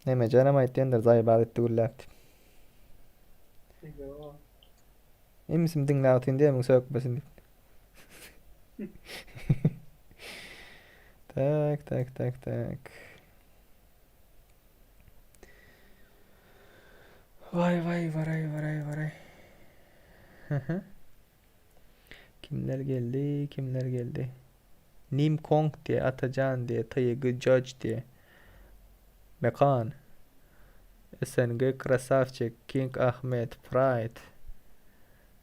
Neme canım aytyanlar zaybal etti gullaptı. Emisim dinlawtin diye mi sökmesin dip. Tak. Vay varay. Hı. Kimler geldi? Kimler geldi? Nim Kong diye, Atacan diye, Tayyip Judge diye. Mekan. SNG Krasavчик, King Ahmet, Pride.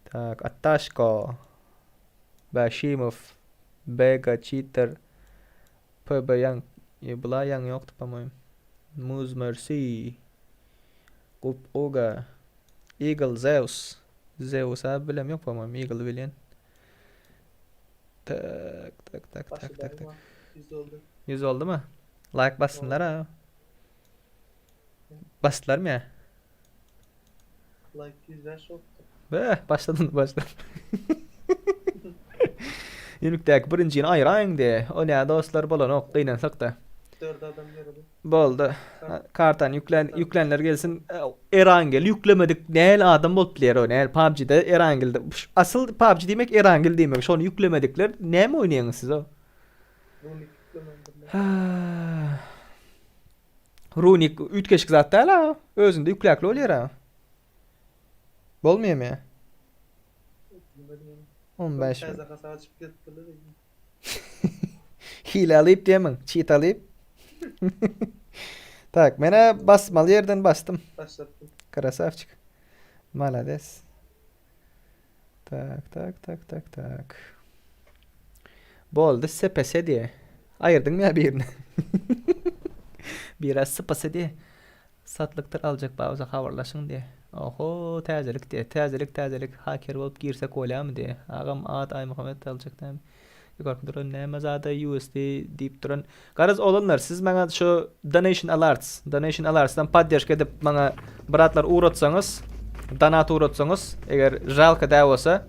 Так, Atashko. Bashimov. Bega Cheater. PB yang. Bula yang yoktu по-моему. Muz Mercy. Kup Oga. Eagle Zeus. Zeus abi bilem yok по-моему. Eagle bilen. Tak. 100 oldu. 100 oldu mu? Like bassınlar ha. Bastılar mı ya? Like 100'ler şoktu. Başladın. Yenikteki birinciyin ayırayın diye. O ne dostlar balon ok kıynansak da. 4 adam yarılı. Boldu. Kartan yüklenler gelsin. Erangel yüklemedik. Neyel adam bol player o. Neyel PUBG'de Erangel'de. Asıl PUBG demek Erangel demek. Şonu yüklemedikler. Ne mi oynayanız siz o? Runik yüklemendirler. Runik ütkeşik zaten hala. Özünde yüklekli oluyor ha. Bolmuyor mu ya? 15 mi? Teyze kasa açıp getirilir. Hile alayıp diyemem. Cheat alayıp. Tak, mene basmalı yerden bastım. Başlattım. Krasavчик. Malades. Tak. Boldu sepese diye. Ayırdın mı ya birini? Biraz sepese diye. Satlıktır alacak bazı haberlaşın diye. Oho tazelik diye. Tazelik. Hacker olup girsek ola mı diye. Ağam Ad Ay Muhammed alacak değil mi? Yukarı duran ne zada USD deyip duran. Garaz olanlar siz bana şu donation alerts'tan podдержка edip bana bratlar uğratsanız, donat uğratsanız, eğer jalka da olsa.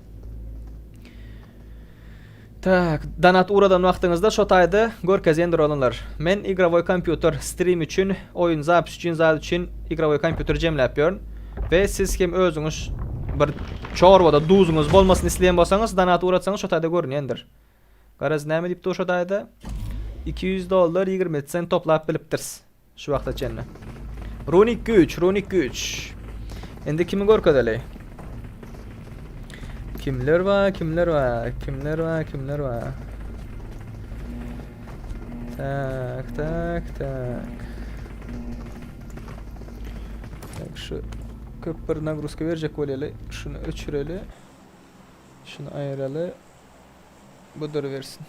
Tak, donat uğradan vaxtınızda şu tayda görkezendir olanlar. Men игровой kompüter stream üçün, oyun zapis üçün, игровой kompüter jemle yapıyorum. Ve siz kim özünüz bir çorbada duzunuz bolmasını isteyen bolsanız, donat uğratsanız şu tayda görünendir. Garaz näme dip şu tayda? $200 20 cent toplap biliptirs. Şu vaqtda çenne. Runik güç. Endi kimi görkedeli? Kimler var? Tak. Tak şu köpür nagruska verecek oleli. Şunu öçüreli. Şunu ayıralı. Budur versin.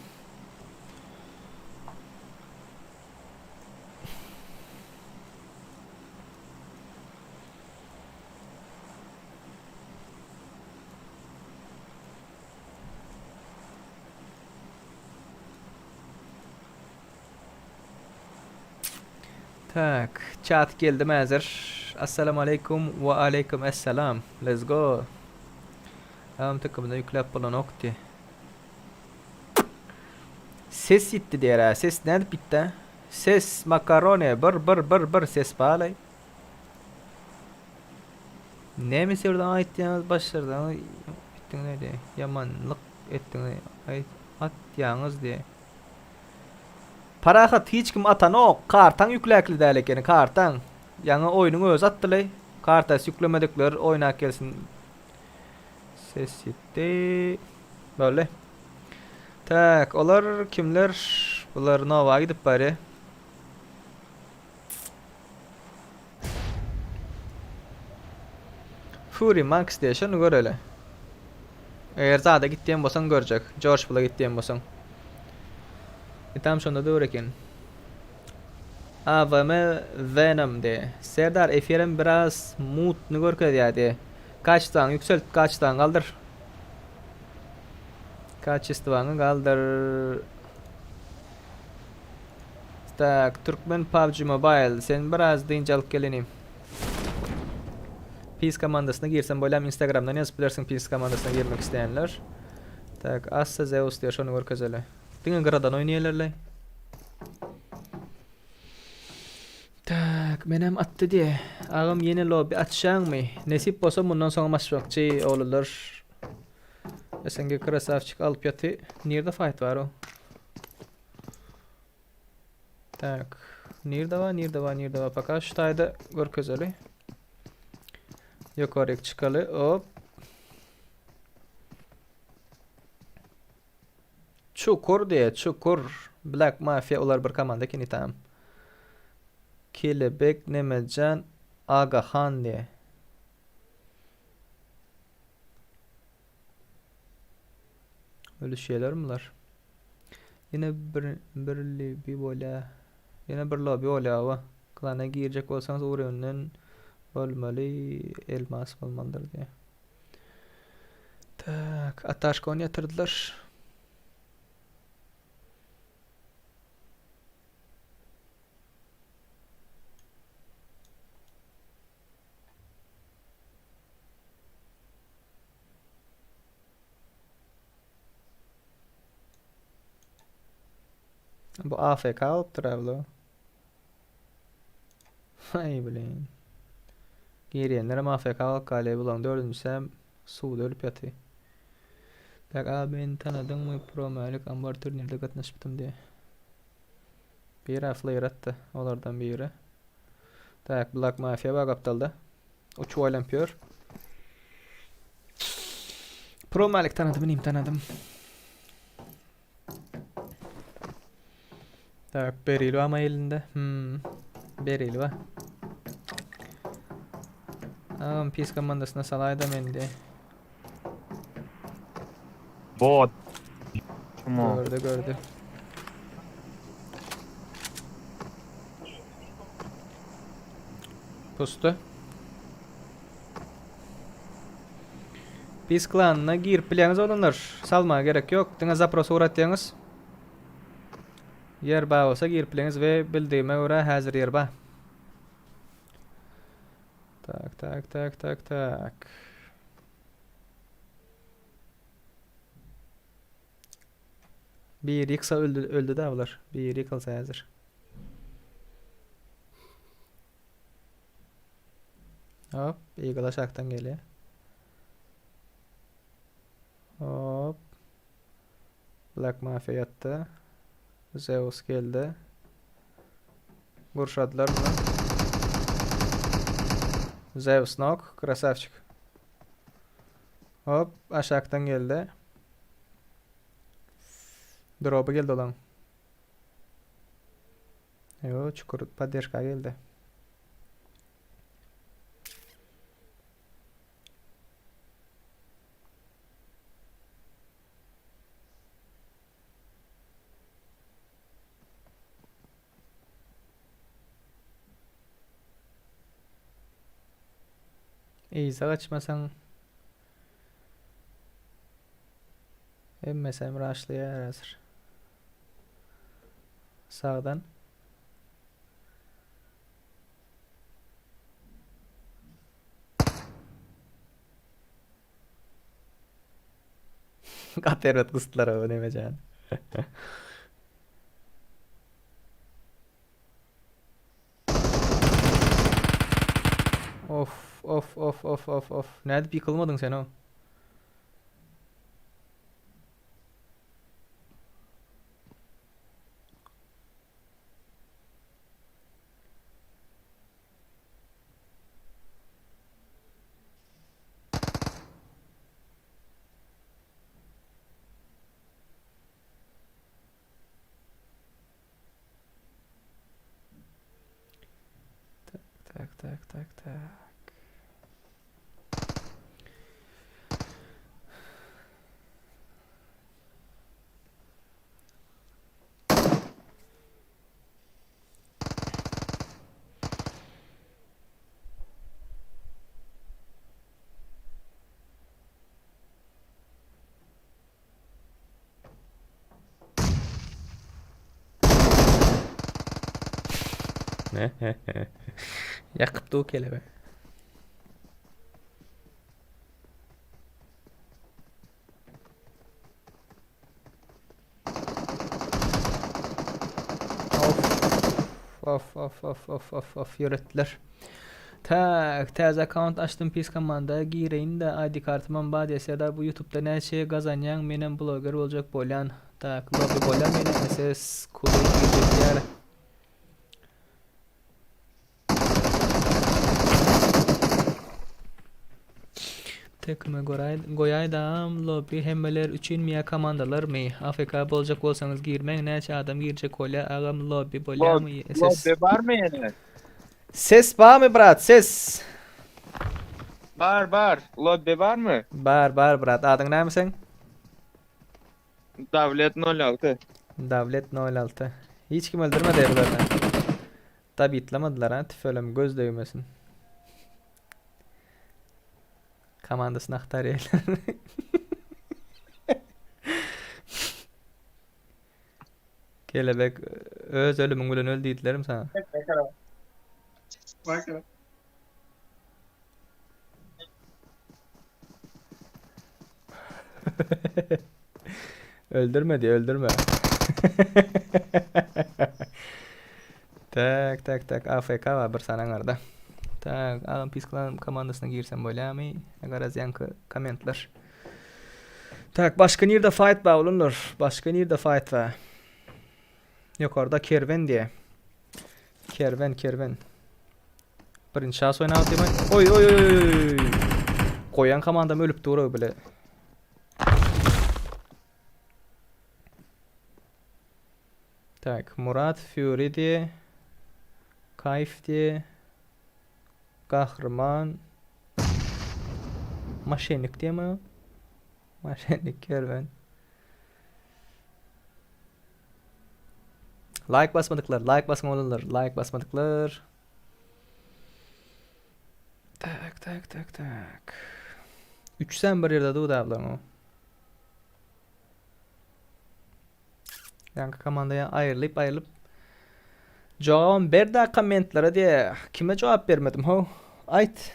Tak, chat geldi hazır. Assalamu alaikum ve alaikum assalam. Let's go. Tamam takımda yüklep bulan okti. Ses gitti diğer ha. Ses nerede bitti? Ses makarone bır ses bağlay. Ne mi sevdin ait yalnız başlardı ama bittin ne diye. Yamanlık ettin ay at yalnız diye. Parahat hiç kim atan o kartan yüklekli derler yani kartan. Yani oyunun öz attılay. Kartas yüklemedikler oynak gelsin. Ses gitti. Böyle. Tak, olar kimler? Bular Nova gidip bari. Fury Max diye şunu gör öyle. Eğer zada gittiğin bolsan görecek. George Bull'a gittiğin bolsan. Tam şunda doğru eken. AVM Venom diye. Serdar efyerim biraz mutlu görkedi ya diye. Kaçtan yükselt kaçtan kaldır. Kaç istivanı kaldır. Tak, Türkmen PUBG Mobile. Sen biraz deyince alıp gelenim. Peace komandasına girsen böyle Instagram'dan yazıp bilirsin Peace komandasına girmek isteyenler. Tak, Assa Zeus diyor şunu görkezeli. Dine gradan oynayırlar. Tak, menem attı diye. Ağam yeni lobby açacağım mı? Nesip olsa bundan sonra maçlıkçı olurlar. SNG Krasavчик alıp yatı. Nerede fight var o? Tak. Nerede var? Fakat şu tayda görkezeli. Yukarı çıkalı. Hop. Çukur diye çukur. Black Mafia olar bir komanda kini tam. Kelebek Nemecan Agahan diye. Öyle şeyler mi var? Yine bir lobi bola. Yine bir lobi bola va. Klana girecek olsanız oraya olmalı elmas olmalıdır diye. Tak, Ataşkon yatırdılar. Bu AFK alıptır abla. Hay bilin. Geriyenlerim AFK alıp kaleye bulan dördüncüsü hem suda ölüp yatıyor. Tak abi beni tanıdın mı Pro Malik Ambar turnirde katlaşmıştım diye. Bir hafta yarattı onlardan biri. Tak Black Mafia bak aptalda. Uç oynamıyor. Pro Malik tanıdım benim tanıdım. Tak Beril ama elinde. Beril var. Ağam pis komandasına salaydım endi. Bot. Tamam. Gördü. Pustu. Pis klanına girip bilýäňiz olanlar. Salmaga gerek yok. Diňe zapros uğratýaňyz. Yer ba bolsa girip bilýäňiz we bildiğime göre häzir yer ba. Tak. Bir yıksa öldü de bular. Bir yıkılsa häzir. Hop, Eagle aşaktan geliyor. Hop. Black Mafia yattı. Zeus geldi. Vurşadılar bunu. Zeus knock. Krasavчик. Hop. Aşaktan geldi. Drop'a geldi olan. Yo, çukur paddeşka geldi. İyice kaçmasan emmesem rushlayar hazır. Sağdan. Katerot kıstılar o demeyeceğim. Of. Nerede yıkılmadın sen o? Tak. Yakıptı o kelebe. Of yörettiler. Tak tez account açtım pis komanda gireyin de ID kartımın badiyse da bu YouTube'da ne şey kazanyan menen blogger olacak bolyan. Tak lobby bolyan menen SS kulu girecek yer. Tekme goyaydam lobby hemmeler üçün miya komandalar mı? AFK bolacak olsanız girmeyin. Näçe adam girecek ola agam lobby bolýar mı? Ses. Lobby var mı yine? Ses var mı brat? Ses. Var. Lobby var mı? Bar brat. Adın näme sen? Davlet 06. Davlet 06. Hiç kim öldürmedi bularını. Tabi itlamadılar ha. Tüfölüm göz değmesin. Komandasını aktar yerler. Kelebek öz ölümün bilen öldü itlerim sana. Öldürme. Tak AFK var bir sanan arada. Tak ağam pisklan komandasına girsem bolýarmy? Garaz yankı komentler. Tak başka nerede fight var olunlar? Başka nerede fight var? Yukarıda kerven diye. Kerven. Birinci şahıs oynayat diye. Oy. Koyan komandam ölüp duru bile. Tak Murat Fury diye. Kayf diye. Kahraman. Maşenlik diye mi? Maşenlik kerven. Like basmadıklar. Like basma olurlar. Like basmadıklar. Tak. 3 sen bir yerde dur ablam o. Yankı komandaya ayrılıp cevabım bir daha komentlere diye kime cevap vermedim ho? Ayt.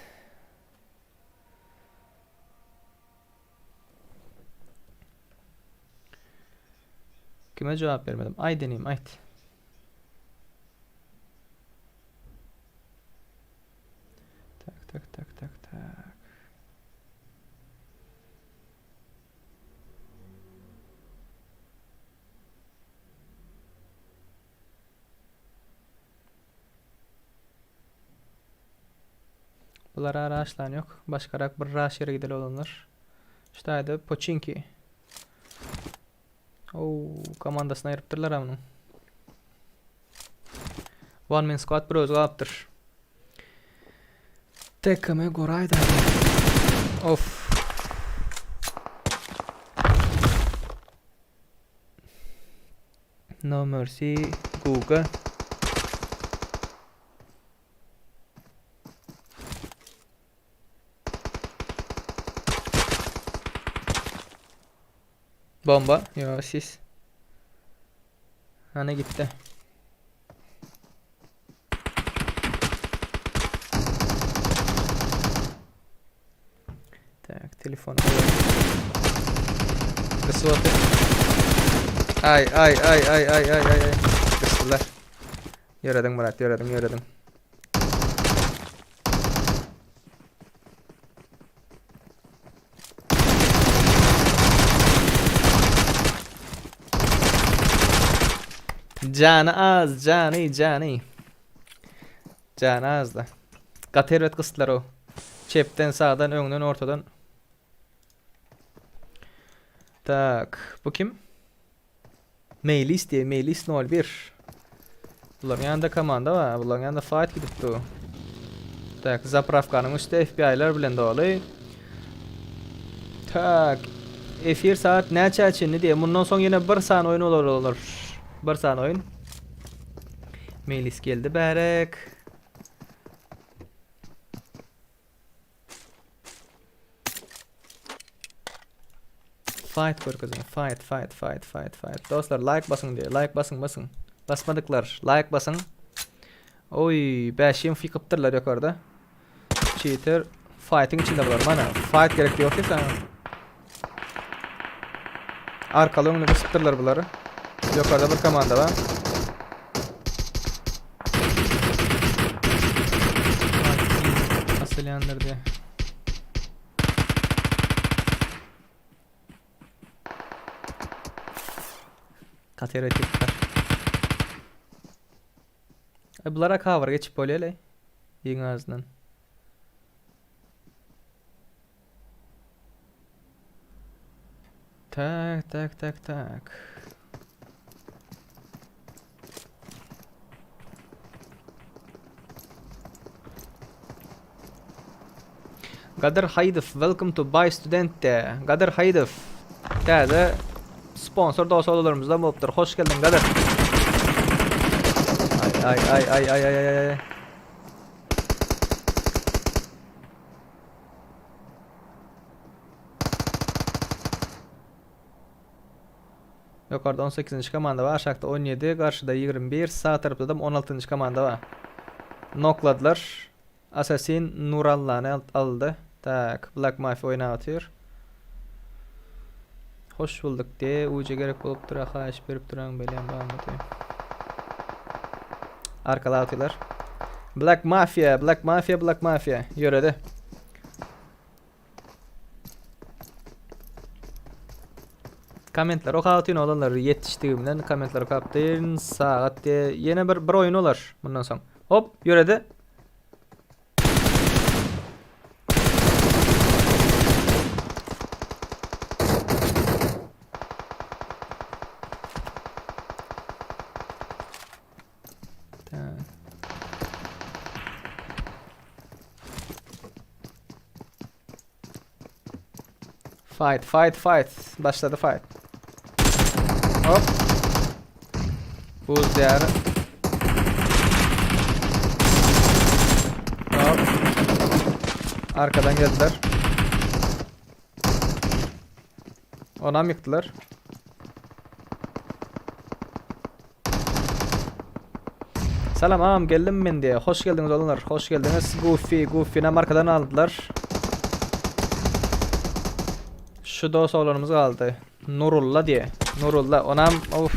Kime cevap vermedim? Ay deneyim ayt. Tak. Bulara araçlan yok. Başkarak bir raş yere gideli olanlar. İşte Pochinki. Komandasına ayırıptırlar amının. One man squad bro azaptır. Tekme gorayda. Of. No mercy. Google. Bomba. Yo sis. Hani gitti. Tak telefon. Kısvatı. Ay. Kıstılar. Yaradım Murat yaradım. Canı az, canı. Canı az da. Katervet kıstılar o. Çepten sağdan, önden, ortadan. Tak, bu kim? Mailis 01. Bunların yanında komanda var. Bunların yanında fight gidipdi. Tak, zapravkanın üstü FBI'lar bilen dolu. Tak, efir saat neçe açın diye. Bundan sonra yine 1 saniye oyun olur. 1 saniye oyun. Mailis geldi berek. Fight for kızım. Fight. Dostlar like basın diye. Like basın. Basmadıklar. Like basın. Oy, 5'im fikiptirler yukarıda. Cheater. Fight'in içinde bular. Bana fight gerek yok ki sana. Arkalı önüne kısıttırlar bunları. Yukarıda bir komanda var. Asıl yandır diye. Kateratikler. Bunlara cover geçip böyle yiyin ağzından. Tak. Gadir Haydov, welcome to Buy Student. Gadir Haydov. Täze sponsor dostolarımızdan bolupdyr. Hoş geldin Gadir. Ay. Yukarıda 18. komanda var. Aşağıda 17, karşıda 21, sağ tarafta da 16. komanda var. Nokladılar. Assassin Nurallan'ı aldı. Tak, Black Mafia oynatıyor. Hoş bulduk diye uca gerek olup dura xahiş berip duran belem bağımlı diye. Arkada atıyorlar. Black Mafia. Yörede. Komentler okuyatın olanlar yetiştiğimden komentler okuyatın saat diye yine bir oyun olar bundan sonra. Hop yörede. Fight. Başladı fight. Hop. Buz diyarı. Hop. Arkadan geldiler. Ona mı yıktılar? Selam ağam geldim ben diye. Hoş geldiniz oğlunlar. Hoş geldiniz. Goofy'ne markadan aldılar. Şu dost oğlanımız kaldı. Nurullah diye. Nurullah. Onam of.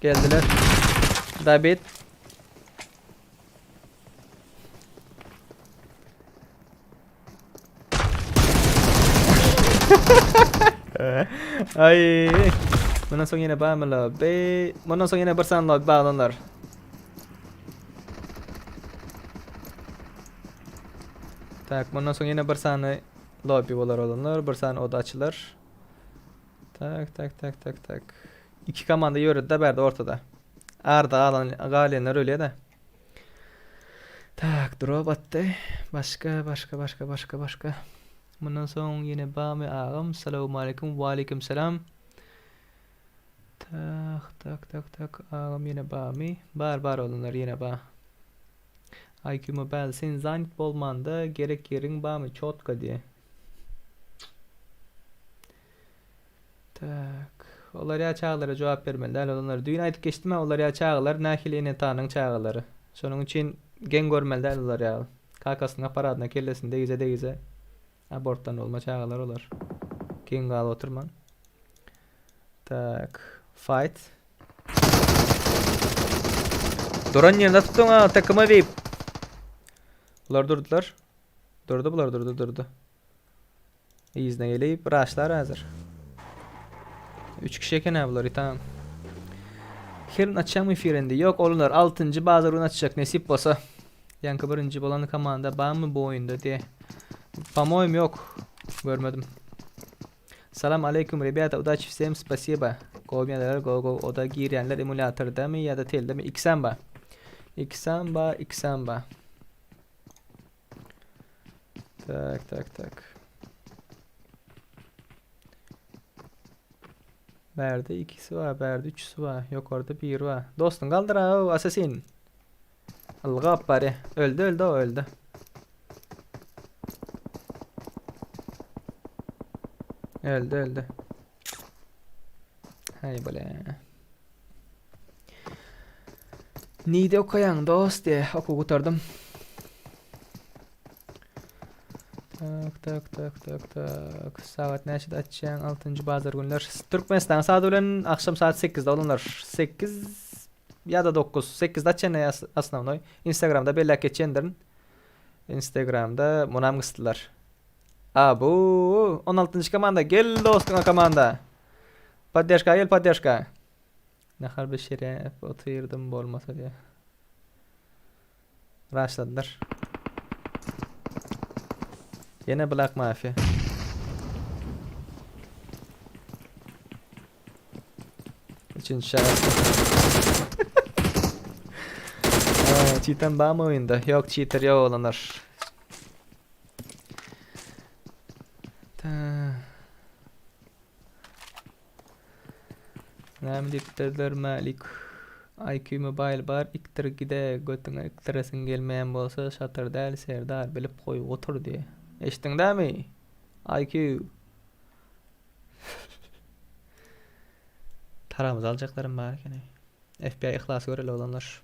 Geldiler. David. Ay. Bundan sonra yine bağımlı. Bundan sonra yine bir sanlı bağlanırlar. Tak, bundan sonra yine bir saniye lobby bolar olanlar, bir saniye oda açılır. Tak. İki komanda yürüdü de berdi ortada. Arda alan galenler öyle de. Tak, drop attı. Başka. Bundan sonra yine bağımı ağam. Selamun aleyküm, ve aleyküm selam. Tak. Ağam yine bağımı. Bar olanlar yine bağ. IQ'mu belsin zannet bolmanda gerek yerin bağımı çotka diye. Tak. Olar ya çağlara cevap vermeliler. Onlar düğün aytıp geçti mi? Olar ya çağlar nakilini tanın çağları. Sonun için gen görmeliler olar ya. Kakasına paradına kellesini degize. Aborttan olma çağlar olar. Gen gal oturman. Tak. Fight. Duran yerinde tuttun ha takıma deyip. Bular durdular. Durdu. İzne gelip raşlar hazır. 3 kişi eken ha bular tamam. Yarın açacağım efirinde. Yok oğlunlar 6. bazı oyun açacak nasip olsa. Yankı 1. bolanı komanda bağım mı bu oyunda diye. По-моему yok. Görmedim. Salam aleyküm rебята. Удачи всем спасибо. Kovmeler go oda girenler emülatörde mi ya da telde mi? Xamba. Tak. Berde ikisi var, berde üçüsü var. Yok orada bir var. Dostum kaldır ha assassin. Algap bari. Öldü. Öldü. Hay böyle. Nide okuyan dost diye oku kurtardım. Tak. Saat neçede açacaksın? 6. bazı günler. Türkmenistan saat öğlen akşam saat 8'de olurlar. 8 ya da 9. 8'de açacaksın aslında. Instagram'da belli geçenlerin. Instagram'da munam kıstılar. Bu 16. komanda gel dostuna komanda. Поддержка. Nahar bir şere oturdım olmasa diye. Rushladılar. Yine Black Mafia. Üçüncü şahıs. Cheaten var mı oyunda? Yok, cheater yok olanlar. Näme dipdirler Malik? IQ Mobile bar iktir gide götüňe iktiresin gelmeýän bolsa şatyr däl serdar bilip goýup otur diýe. Eşitdiňdämi? IQ. Taramyz aljaklarym bar eken. FBI ihlasy göreli olanlar.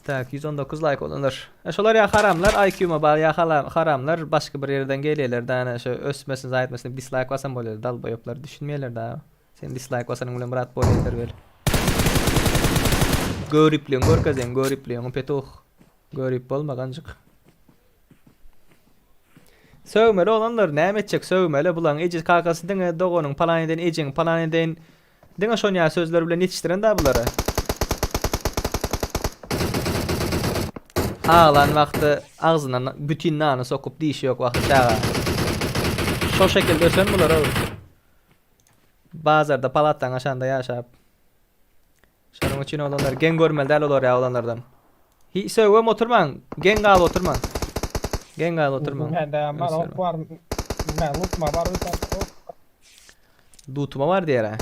Tak 119 like olanlar. Şolar ya haramlar, IQ Mobile ya haramlar başga bir yerden gelýärler däne şo ösmesin, zaýatmesin dislike basan bolýar, dal boýaplar düşünmeýärler da. Sen dislike basanın bilen murat bolýar bel. Göripliň görkezen, göripliň petuh. Görip bolmaganjyk. Söwmeli olanlar näme etjek söwmeli bulan eji kakasy diňe dogonyň palanyden ejiň palanyden diňe şonýa sözler bilen yetişdiren da bulara. Ağlan wagty agzyna bütün nany sokup diýişi ýok wagty çaga. Şo şekilde ösen bular o. Bazarda palatdan aşanda ýaşap. Şonuň üçin olanlar gen görmeli däl olar ýa olanlardan. Söwgem oturmaň, gen gal oturmaň. Gen gal oturmaň. Var, unutma var Dutuma var diýär.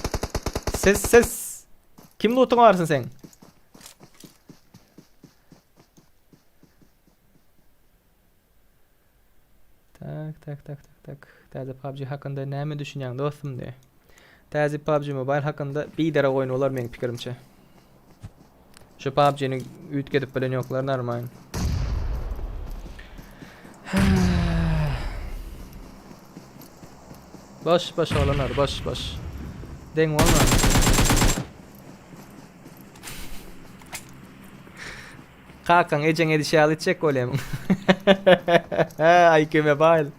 Ses. Kim dutuma varsın sen? Tak. Täze PUBG hakynda näme düşünýäň dostum de. Täze PUBG Mobile hakynda bir dere oýun olar meň pikirimçe. Şu PUBG'ni üýtgedip bilen ýoklar narmaýyn. Boş olanar, boş. Deň bolma. Kakan ejeň edişi alytjak bolýam. IQ Mobile.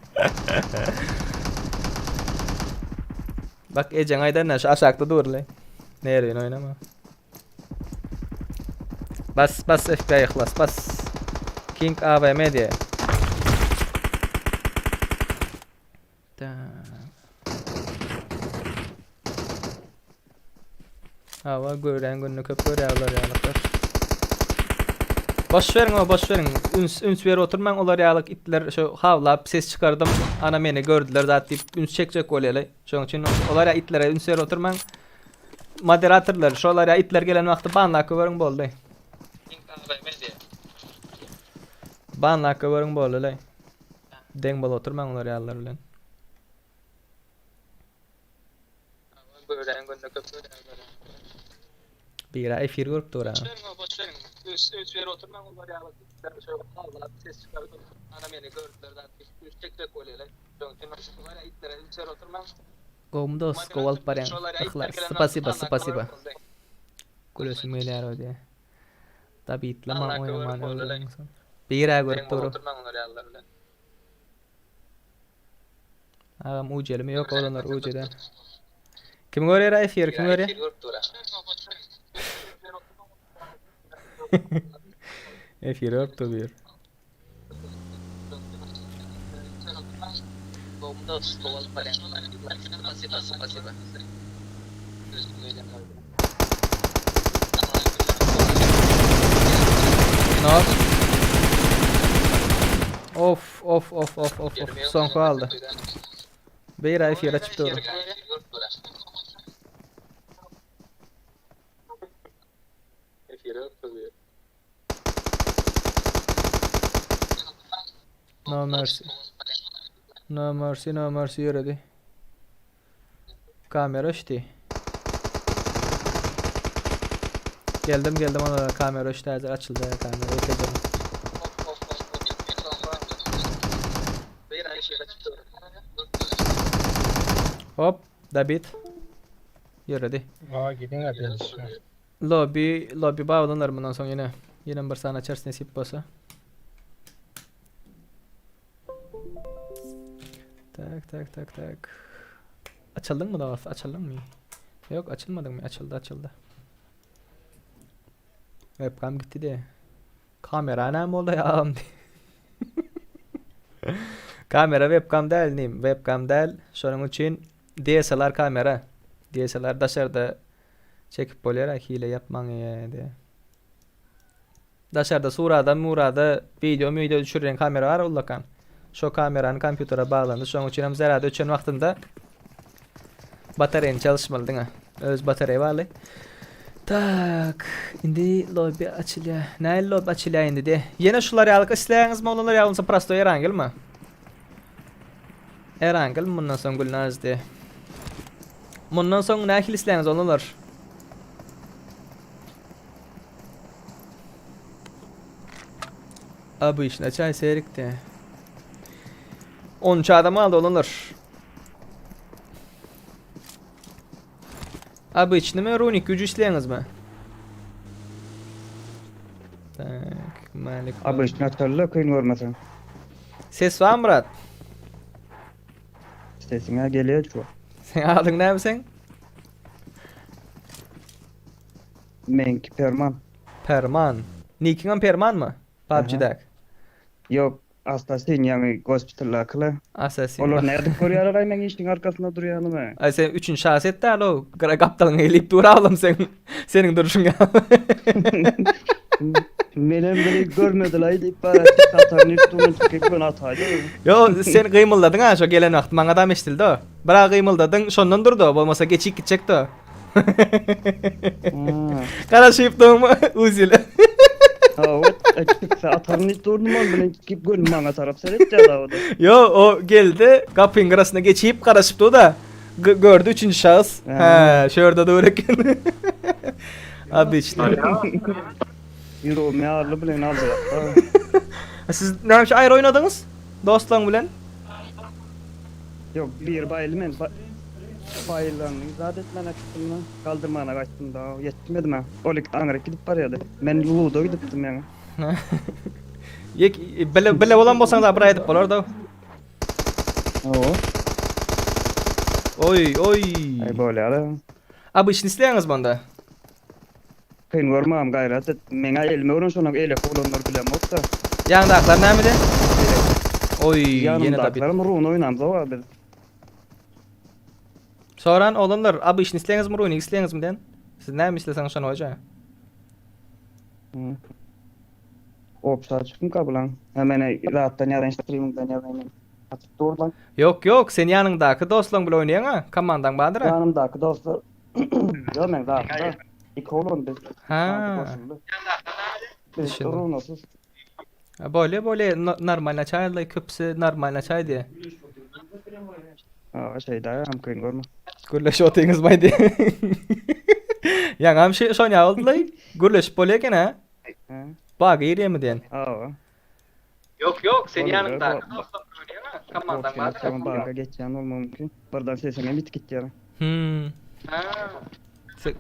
Bak ejeň aýdan şu aşakda durly. Nereden oynama. Bas FBI ihlas bas. King AVM diye. Hava gören gününü köp görýärler ýalyklар. Boş verin. Üns ber oturmaň, olar ýalyk itler şu hawlap ses çykardym. Ana meni gördüler zat diýip üns çekjek bolýarlar. Şoň üçin olar ýa itlere üns ber oturmaň. Moderatorlar şolar ýa itler gelen wagty banlaky beriň boldy. Banlaky beriň boldy. Deň bol oturmaň olar ýalar bilen. Gören gününü köp görýärler. Bir ay efir görüp dur ha. Boş verin. Üst yer oturmaň olar ýalyk itler şu hawlap ses çykardym. Ana meni gördüler zat diýip üns çekjek bolýarlar. Şoň üçin olar ýa itlere üns ber oturmaň. Gomdos kovalyp barýan. Ihlas. Spasiba. Gülösüň meýler öde. Tabi itlama oynaman öldürün. Bir ay görüp dur. Agam ujelimi ýok olanlar ujede. Kim görýär efir, kim görýär? Efir öptü bir. Nok. Of. Son kaldı. Bir ay efir açıp dur. No mercy yürüdü. Kamera açtı. Geldim ona kamera açtı, hazır açıldı kamera ekledim. Hop, David. Yürüdü. Gidin hadi. Lobby bağlanır bundan sonra yine bir sana açarsın nasip olsa. Tak. Açıldın mı daha? Açıldın mı? Yok, açılmadın mı? Açıldı. Webcam gitti de. Kamera ne oldu ya? Kamera webcam değil neyim? Webcam değil. Şunun için DSLR kamera. DSLR dışarıda Çekip bolýar hile yapmaň ýa-da. Daşarda surada murada video düşüren kamera var ullakan. Şo kamerany kompýutera baglandy. Şoň üçin hem zerada öçen wagtynda bataryany çalışmaly diňe. Öz batarya barly. Tak, indi lobby açylýar. Näil lobby açylýar indi de. Ýene şulary alyk isleýäňizmi olanlar ýa-da prosto Erangel mi? Erangel mundan soň Gulnaz de. Mundan soň nähil isleýäňiz olanlar? Abi işine çay seyrikti. 13 adam aldı olanlar. Abi içinde mi runik gücü işleýäňiz mi? Tak, malik. Abi işte natalla kıyın görmesen. Ses var mı Murat? Sesine geliyor şu. Sen adın näme sen? Menki Perman. Perman. Nikiňem Perman mı? PUBG'dak. Yok hasta sen yani hospitalla kıla. Asasin. Olur ne edip görüyorlar aynen işin arkasında duruyor mı? Ay sen 3. şahs etdi alo. Kaptalyň elip duralım sen. Senin duruşuňa. Benim biri görmediler deyip bana katarın üstünü çıkıp ben ataydı. Yo sen gıymıldadyň ha şo gelen wagt maňa da meşdildi o. Birak gıymıldadyň şondan durdy o. Bolmasa geçip gitjekdi o. Garaşyp durma uzil. Evet açıksa atarın üstünü ben çıkıp gönüm bana taraf seyret ya da. Yo o geldi kapyň garasyna geçip garaşypdy da gördü 3. şahıs. Ha şurada da örekin. Abi işte. Euro mearlı bilen aldı. Siz näme aýry oynadyňız? Dostlaryň bilen? Yok bir bayılmen bayılanın zaten bana çıktım kaldırmana kaçtım da yetmedim ha. Olik Ankara gidip baryadı. Ben Ludo gidiptim yani. Yek bele bolan bolsaň da bir aýdyp bolar da. Oo. Oy. Ay böyle ala. Abi işini isleýäňiz banda. Kıyın görmem gayret et. Mena elime oran sonra ele kolonlar bilen olsa. Ýaňdaklar näme? Oy ýene da bit. Yanımdakilerim ruhunu oynamız o abi. Soran olanlar abi işini isleýäňizmi ruhunu isleýäňizmi den? Siz näme isleseňiz şonu hoja. Opsa çıkın kabulan. Hemen rahattan yaran streamingden yaran. Atıp doğrudan. Yok sen ýanyndaky dostlaryň bilen oýnaýan ha? Komandaň bardyr ha? Yanımdaki dostlar. Yok men zaten. İki olun biz. Ha. Biz ruhunasız. Böyle normal açayla köpse normal açay diye. Aa şey daha hem kıyın görmem. Gürleş otyňyz baýdy. Ýaňam şey şoň ýaldylar. Gürleş bolýarken ha? Bag ýerimi den? Aa. Yok sen Oğlum, ýanynda böyle dostlaryň bilen oýnaýan ha? Komandaň bardyr. Tamam baga geçen olmam mümkün. Buradan sesine bit git yaran. Ha.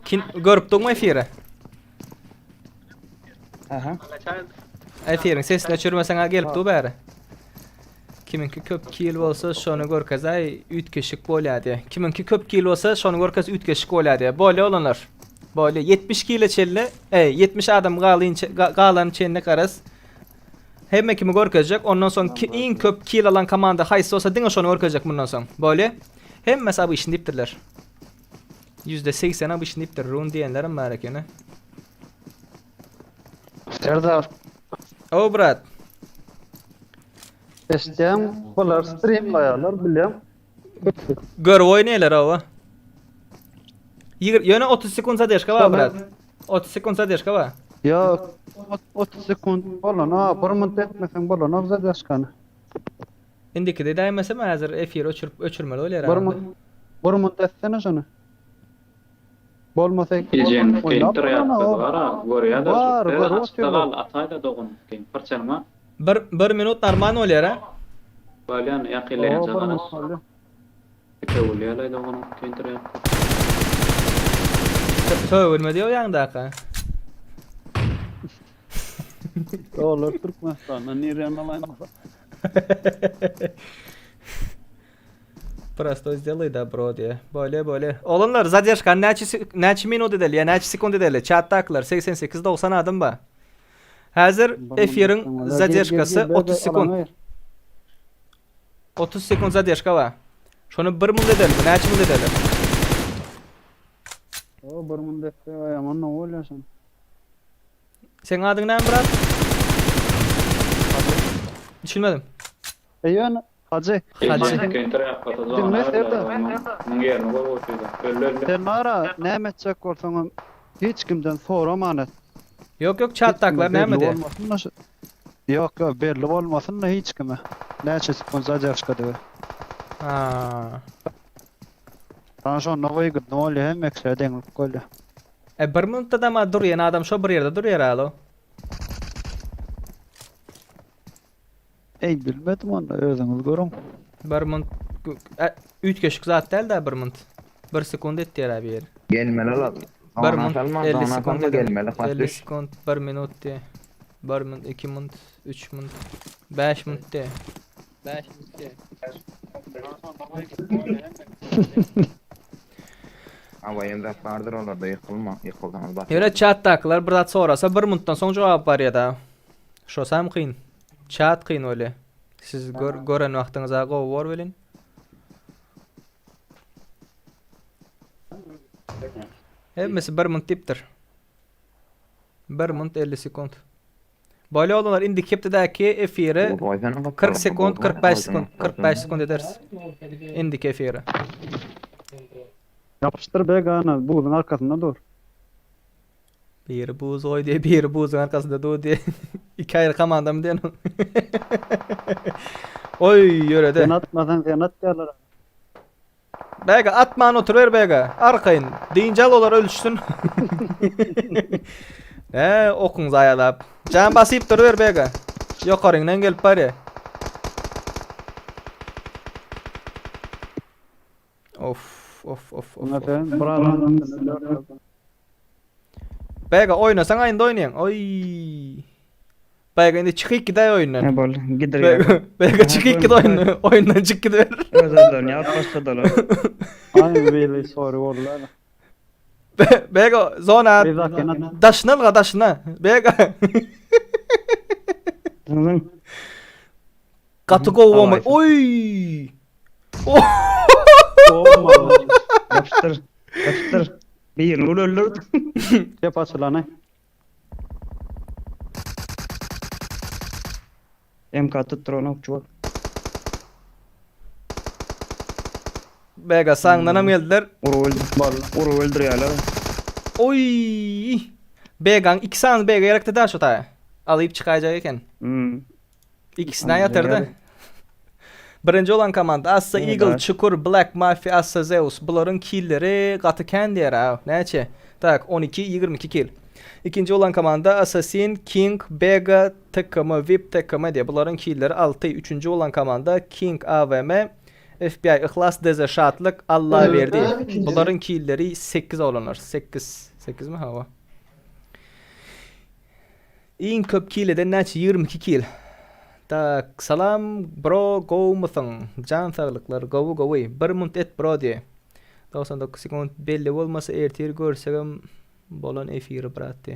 Kin görüpdiňmi efiri? Aha. Efiriň sesini öçürmeseň gelipdi bäri. Kiminki köp kill bolsa şonu görkezäy ütkeşik bolýardy. Kiminki köp kill bolsa şonu görkez ütkeşik bolýardy. Bolýa olanlar. Bolýa 70 kile çelle, 70 adam galan çenne garas. Hemme kimi görkezjek, ondan soň iň köp kill alan komanda haýsy bolsa diňe şonu görkezjek mundan soň. Bolýa. Hemmesi abi işini dipdirler. %80 abi işini dipdir. Run diýenlerim bar ekeni. Serdar, O brat. eşdem bolar streamlaýarlar bilýän. Gör oýnaýlar awa. Ýöne 30 sekund zadержка var brat. 30 sekund zadержка var. Yok, 30 sekund bolan, bir minut etmeseň bolan, awza daşkan. Indiki de daýmasam häzir efir öçürmeli bolýar. Bir minut etsene şonu. Bolmasa Ejen kenter ýapdy var. görýärler. Var, Astagal ataýda dogun keň parçalma. 1 minut normal bolýar ha. Balyan ýakylaýan jagaras. Köwülýärler dogun kenter ýapdy. Söwülmedi o ýaňdaky. Dolar Türkmenistan'dan nereden alayım? Просто сделай добро diye. Böyle. Olanlar zadержка näçe minut edeli, ya näçe sekund edeli. Chat'taklar 88-90 adım ba. Häzir efiriň zadержkasy 30 sekund. 30 sekund zadержка ba. Şonu 1 minut edeli, näçe minut edeli? O burmun defte ayamon ne oylaşan. Senin adın ne Murat? Düşünmedim. Eyön Hacı. Hacı. Kentire patladı. Dinle, sevdi. Bunun yerini koy koydu. Ölle. Sen ara ne edecek olsan hiç kimden soramanet. Yok çattaklar ne mi de? Yok belli olmasın da hiç kime. Ne çeşit zaten çıkadı. Ha. Daha sonra novayı ne oluyor hem ekstreden koydu. Bir minutta da ma duruyor adam şu bir yerde duruyor alo. Ey bilmedim onu özünüz görün. Bir minut 3 köşük zat değil de 1 minut. 1 sekund etti ya bir yer. Gelmeli lan. 1 minut 50 sekund dedim. gelmeli. 50 sekund 1 minut de. 1 minut 2 minut 3 minut 5 minut de. 5 minut. Havayında vardır orada yıkıldan bak. Öyle chat'takiler bir zat sorasa 1 minutdan soň jogap var ya da. Şo sam kıyın. Chat kıyın öyle. Siz gören wagtyňyza gowy belin. Hemmesi 1 minut dipdir. 1 minut 50 sekund. Böyle olanlar indi keptedeki efiri 40 sekund 45 sekund 45 sekund ederiz. İndi efiri. Yapıştır be gana buğulun arkasında dur. Bir buz oy diye bir buzun arkasında dur diye. İki ayrı komanda mı diyen? Oy yöre de. Sen atmasan sen at yerler. Bega atman oturuver bega. Arkayın. Deyincal olar ölüşsün. Okun zayalap. Can basıp duruver bega. Yukarıdan gelip bari. Of. Buna sen buradan Bega oynasan aynı oynayan. Oy. Bega indi çıkık giday oyundan. ne bol gider ya. Bega çıkık giday oyundan çık gider. Özürler ya başladılar. Aynı böyle soru oldular. Bega zona Bir dakika. daşnal daşna. Bega katı kovma. Oy. Yapıştır. Yapıştır. Bir öldür. Yap açılanı. MK tutturan okçu. Bega sağından geldiler. Uru öldürüyorlar. Oy. Began iki saniye Bega yarakta da şu ta. Alıp çıkacak eken. İkisinden yatırdı. Birinci olan komanda Assa Eagle, Çukur, Black Mafia, Assa Zeus. Bunların killleri katı kendi yere. Neçe? Tak 12-22 kill. İkinci olan komanda Assassin, King, Bega, takımı, VIP takımı diye. Bunların killleri 6. Üçüncü olan komanda King, AVM, FBI, İhlas, Dezeşatlık, Allah verdi. Bunların killleri 8 olanlar. 8 mi hava? En köp kill eden neçe? 22 kill. Tak salam bro go musun? Can sağlıklar go 1 minut et bro diye. 99 sekund belli olmasa ertir görsegem bolan efiri bıraktı.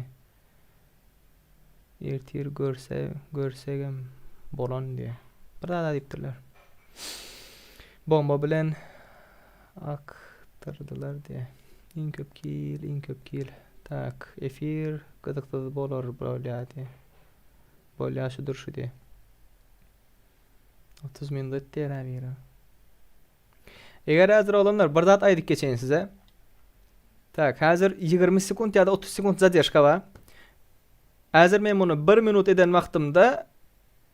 Ertir görsegem bolan diye. Burada diptirler. Bomba bilen aktırdılar diye. En köp kill. Tak efir gıdıklı bolar bro diye. Bolya şudur şu diye. 30 minut diye abi. Eğer hazır olanlar bir zat aydık geçeyim size. Tak hazır 20 sekund ya da 30 sekund zadержка var. Hazır ben bunu 1 minut eden vaktimde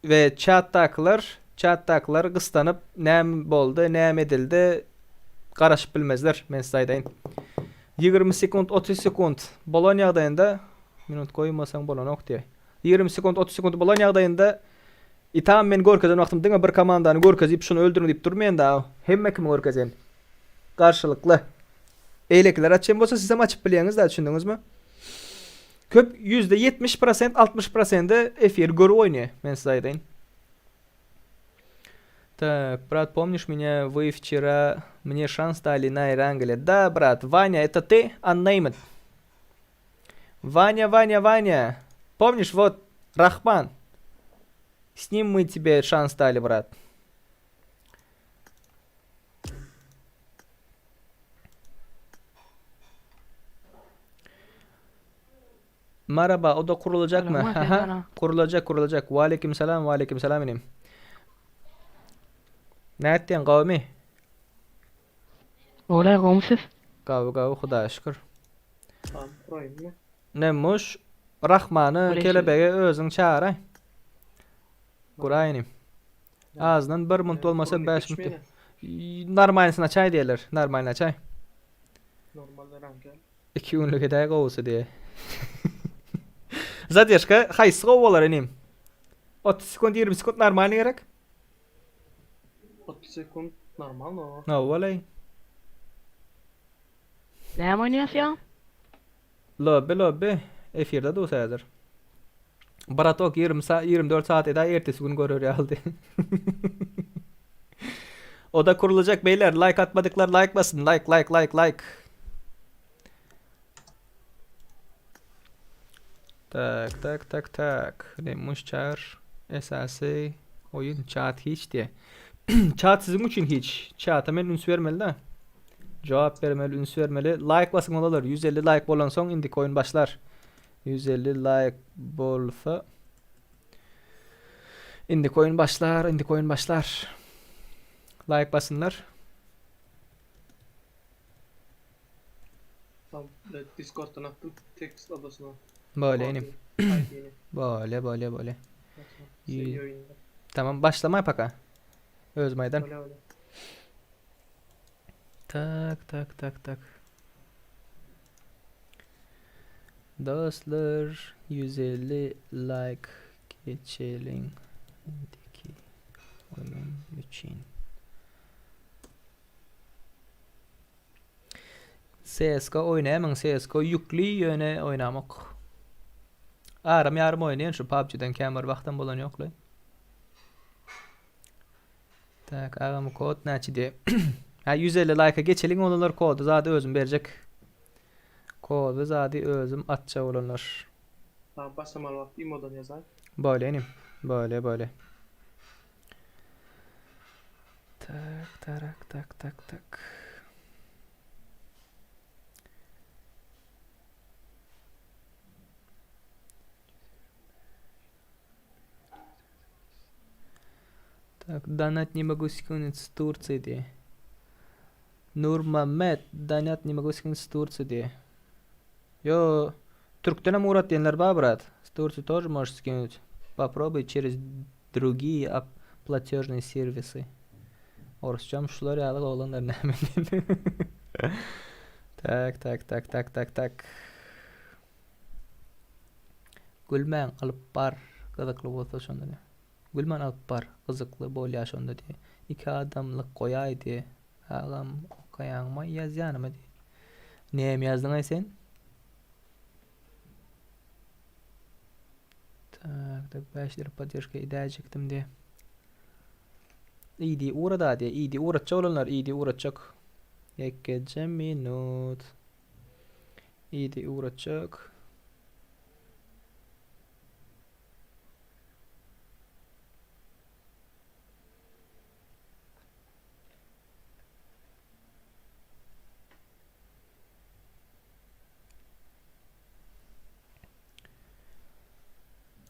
ve chat'takiler kıstanıp näme boldu, näme edildi qaraşıp bilmezler men size aytayın. 20 sekund 30 sekund bolan ýagdaýynda minut koymasaň bolanok diye. 20 sekund 30 sekund bolan ýagdaýynda İtam men görkezen wagtym diňe bir komandany görkezip şunu öldürün diýip durmaýan da hemme kim görkezen garşylykly eýlekler açyn bolsa siz hem açyp bilýäňiz da düşündiňizmi? Köp %70% 60% efir görüp oýnaýar men size aýdaýyn. Так, брат, помнишь меня? Вы вчера мне шанс дали на Ирангале. Да, брат, Ваня, это ты? Unnamed. Ваня. Помнишь, вот Рахман. С ним мы тебе шанс дали, брат. Merhaba, o da kurulacak mı? Selam, Haha, selam. kurulacak. Ve aleykümselam inim. Ne ettin kavmi? Olay komşuz. Gavi, Hudağa şükür. Tamam, kurayım mı? Nemmuş, Rahmanı Öyle kelebeğe özün çağıray. Kuraynim. Ağzından 1 minut olmasa 5 minut. Normalsine çay diyorlar. Normaline çay. Normalde rankel. 2 günlük edeye kovusu diye. Zadyashka haysı kovalar enim. 30 sekund 20 sekund normaline gerek. 30 sekund normal o. Ne olay? Ne oynuyorsun ya? Lobby. Efirde de olsa hazır. Baratok 24 saat eda ertesi gün görür aldı. O da kurulacak beyler. Like atmadıklar like basın. Like. Tak. Neymiş çağır. Esası oyun chat hiç diye. Chat sizin için hiç. Chat'a men üns vermeli de. Cevap vermeli, üns vermeli. Like basın olalar. 150 like bolan son indik oyun başlar. 150 like bolsa indik oyun başlar. Like basınlar. Tamam, Discord'dan attım. Text adasına. Böyle inim. ID'ni. Böyle. Seviyor yine. Tamam başlama yap ha. Öz maydan. Öyle. Tak. Dostlar 150 like geçelim. Öndeki oyun için. CSGO oynayamam. CSGO yüklü yöne oynamak. Aram yarım oynayan şu PUBG'den kemer vaktan bolan yok lan. Tak ağam kod neçi diye. Ha 150 like'a geçelim onlar kodu zaten özüm verecek. Kodu zaten özüm atça olanlar. Tamam, başlamalı vakti imodan yazar. Böyle inim. Böyle. Tak. Так, донат не могу скинуть с Турции, де. Nurmammet, donat не могу скинуть с Турции, де. Yo, Türk'ten hem uğrat diyenler var брат. С Турции тоже можешь скинуть. Попробуй через другие платежные сервисы. Орысчам şular yalı olanlar ne hemen. Tak. Gülmen alıp bar kızıklı olsa şonda ne? Gülmen alıp bar kızıklı bolya şonda diye. 2 adamlık koyay diye. Ağam koyanma yaz yanıma diye. Neyem yazdın ay sen? Tak 5 lira поддержка edecektim diye. İyi uğradı diye. İyi uğratacak olanlar iyi uğratacak. Yekece minut. İyi uğratacak.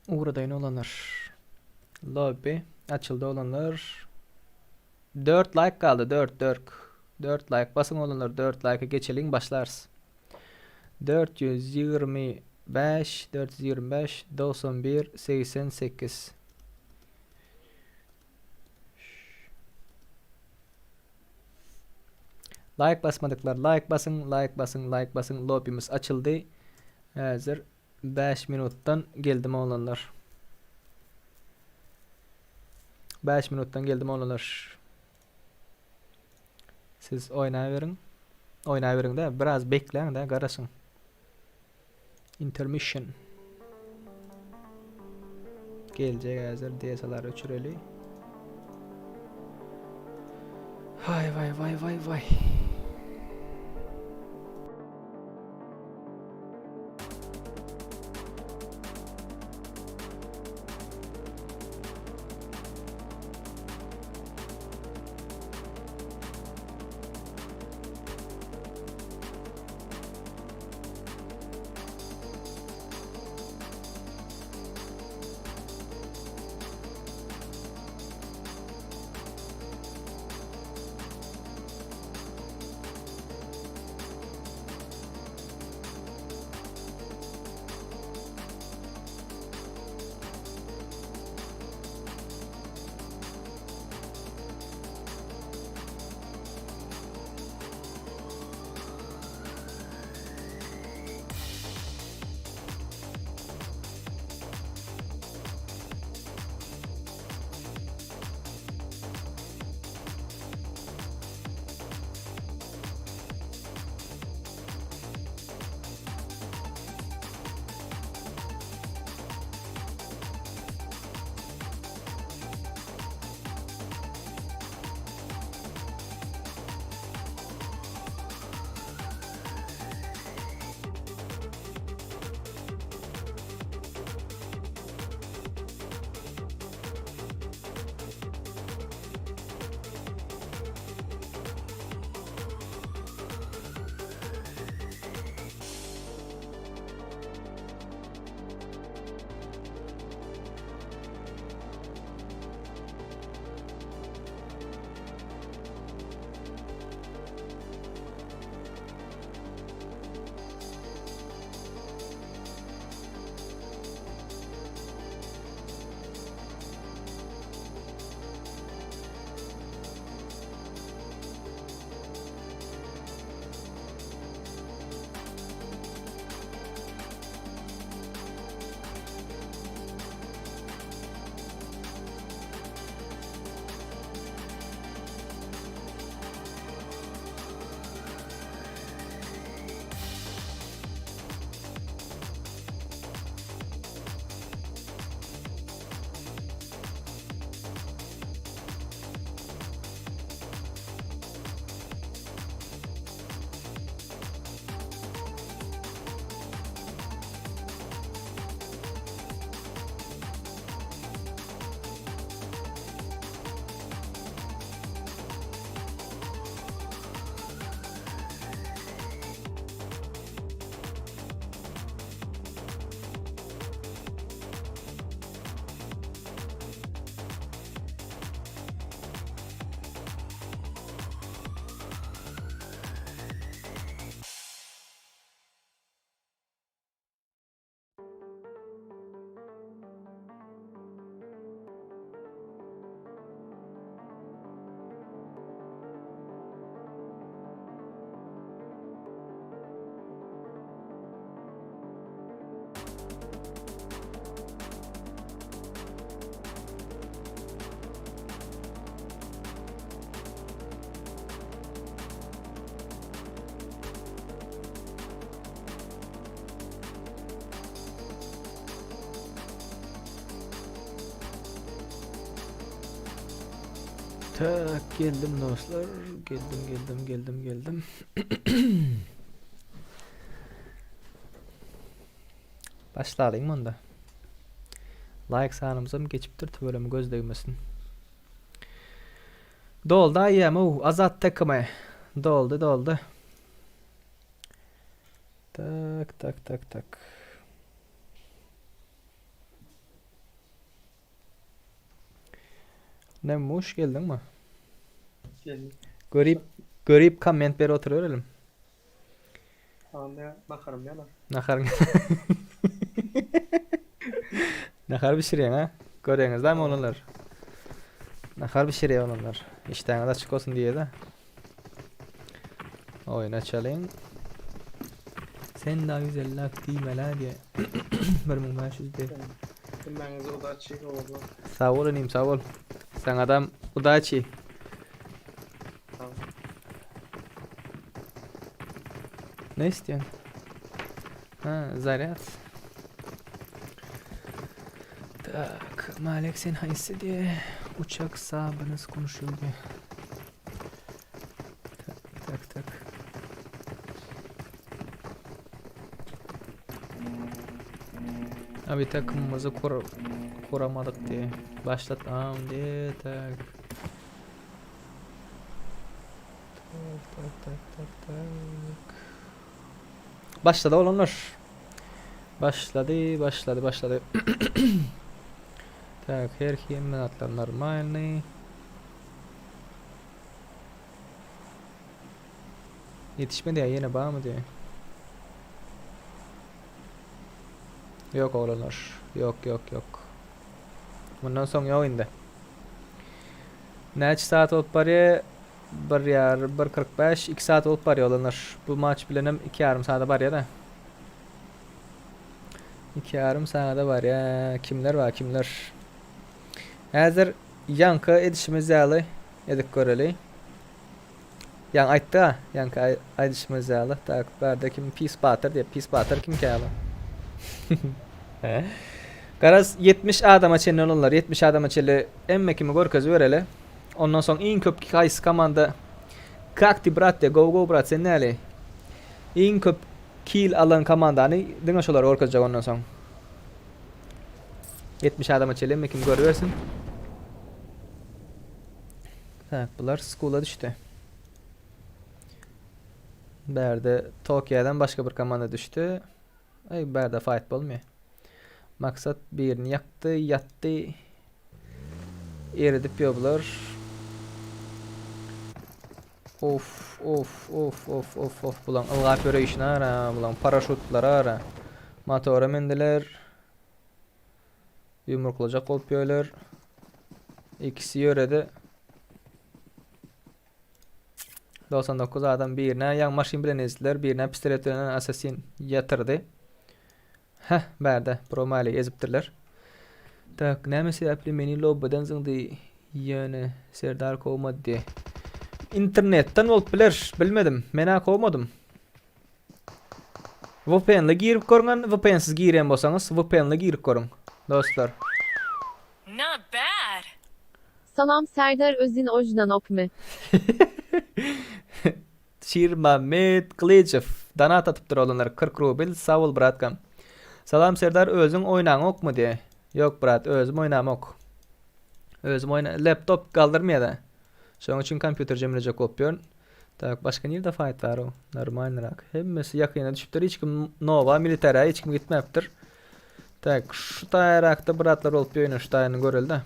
Uğradayın olanlar. Lobby açıldı olanlar. 4 like kaldı. 4 like basın olanlar 4 like'a geçelim başlarız. 425 91 88 Like basmadıklar like basın lobby'miz açıldı. Hazır 5 minuttan geldim olanlar. 5 minuttan geldim olanlar. Siz oynayıverin de biraz bekleyin de qarasın. Intermission. Gelecek hazır DSLR uçureli. Vay. Tak geldim dostlar. Geldim. Başlayalım mı onda? Like sanımıza mı geçiptir böyle mi göz değmesin. Doldu ayağım azat takımı. Doldu. Tak. Ne muş geldin mi? Geldim. Görüp comment beri oturuyorum. Tamam ya bakarım ya lan. Nakar Nakar bir şiryen ha. Görüyorsunuz değil mi onlar? Nakar bir şiryen onlar. İşten de açık olsun diye de. Oyun açalım. Sen daha güzel laf diyme la diye. 1500 diye. Bilmenize o da çiğ oldu. Sağ ol anayım sağ ol. Sen adam udaçi. Tamam. Ne istiyorsun? Ha zaryat. Tak Malek sen hangisi diye. Uçak sahibi konuşuyor diye. Tak. Abi takımımızı kuramadık diye. Başlatalım diye tak. Tak. Başladı olanlar. Başladı. Tak her kim atlar normalni. Yetişmedi ya yine bağ mı diye. Yok oğlanlar. Yok. Bundan sonra yok indi. Neç saat olup bari 1.45 2 saat olup bari oğlanlar. Bu maç bilenim 2,5 saate var ya da. 2,5 saate var ya. Kimler var kimler? Hazır yankı edişimiz yağlı. Edik göreli. Yan ayttı ha. Yankı edişimiz yağlı. Tak barda kim pis batır diye. Pis batır kim kâlı. Garaz 70 adama çelli olurlar. 70 adama çelli emme kimi gorkazı vereli. Ondan sonra in köp kays komanda kakti brat de go brat sen ne ali? In köp kill alan komandanı dinle şolar gorkazı ondan sonra. 70 adama çelli emme kimi görüversin. Tak bunlar school'a düştü. Berde Tokyo'dan başka bir komanda düştü. Ay berde fight olmuyor. Maksat birini yattı. Eridip yoblar. Of. Bulan ılgap göre işine ara. Bulan paraşutlar ara. Motora mendiler. Yumruklacak olup yöyler. İkisi yöredi. 99 adam birine yan maşin bilen ezdiler. Birine pistoletle asasin yatırdı. Heh, berde promali eziptirler. Tak, näme sebäpli meni lobbadan zıngdı yani Serdar kovmadı diye. İnternetten olup biler, bilmedim. Mena kovmadım. VPN'le girip korun, VPN'siz giren bolsanız VPN'le girip korun. Dostlar. Not bad. Salam Serdar Özin Ojdan Okme. Şirmamet Kılıçev. Donat atıptır olanlar 40 rubil. Sağ ol bratkam. Salam Serdar özün oynan ok mu diye. Yok brat özüm oynam ok. Özüm laptop kaldırmaya da. Şunun için kompüter cemilecek opyon. Tak başka nerede fight var o? Normal olarak. Hemmesi yakına düşüptür. Hiç kim Nova militara hiç kim gitmeptir. Tak şu tayarakta bratlar olup oyunu şu tayanı görüldü.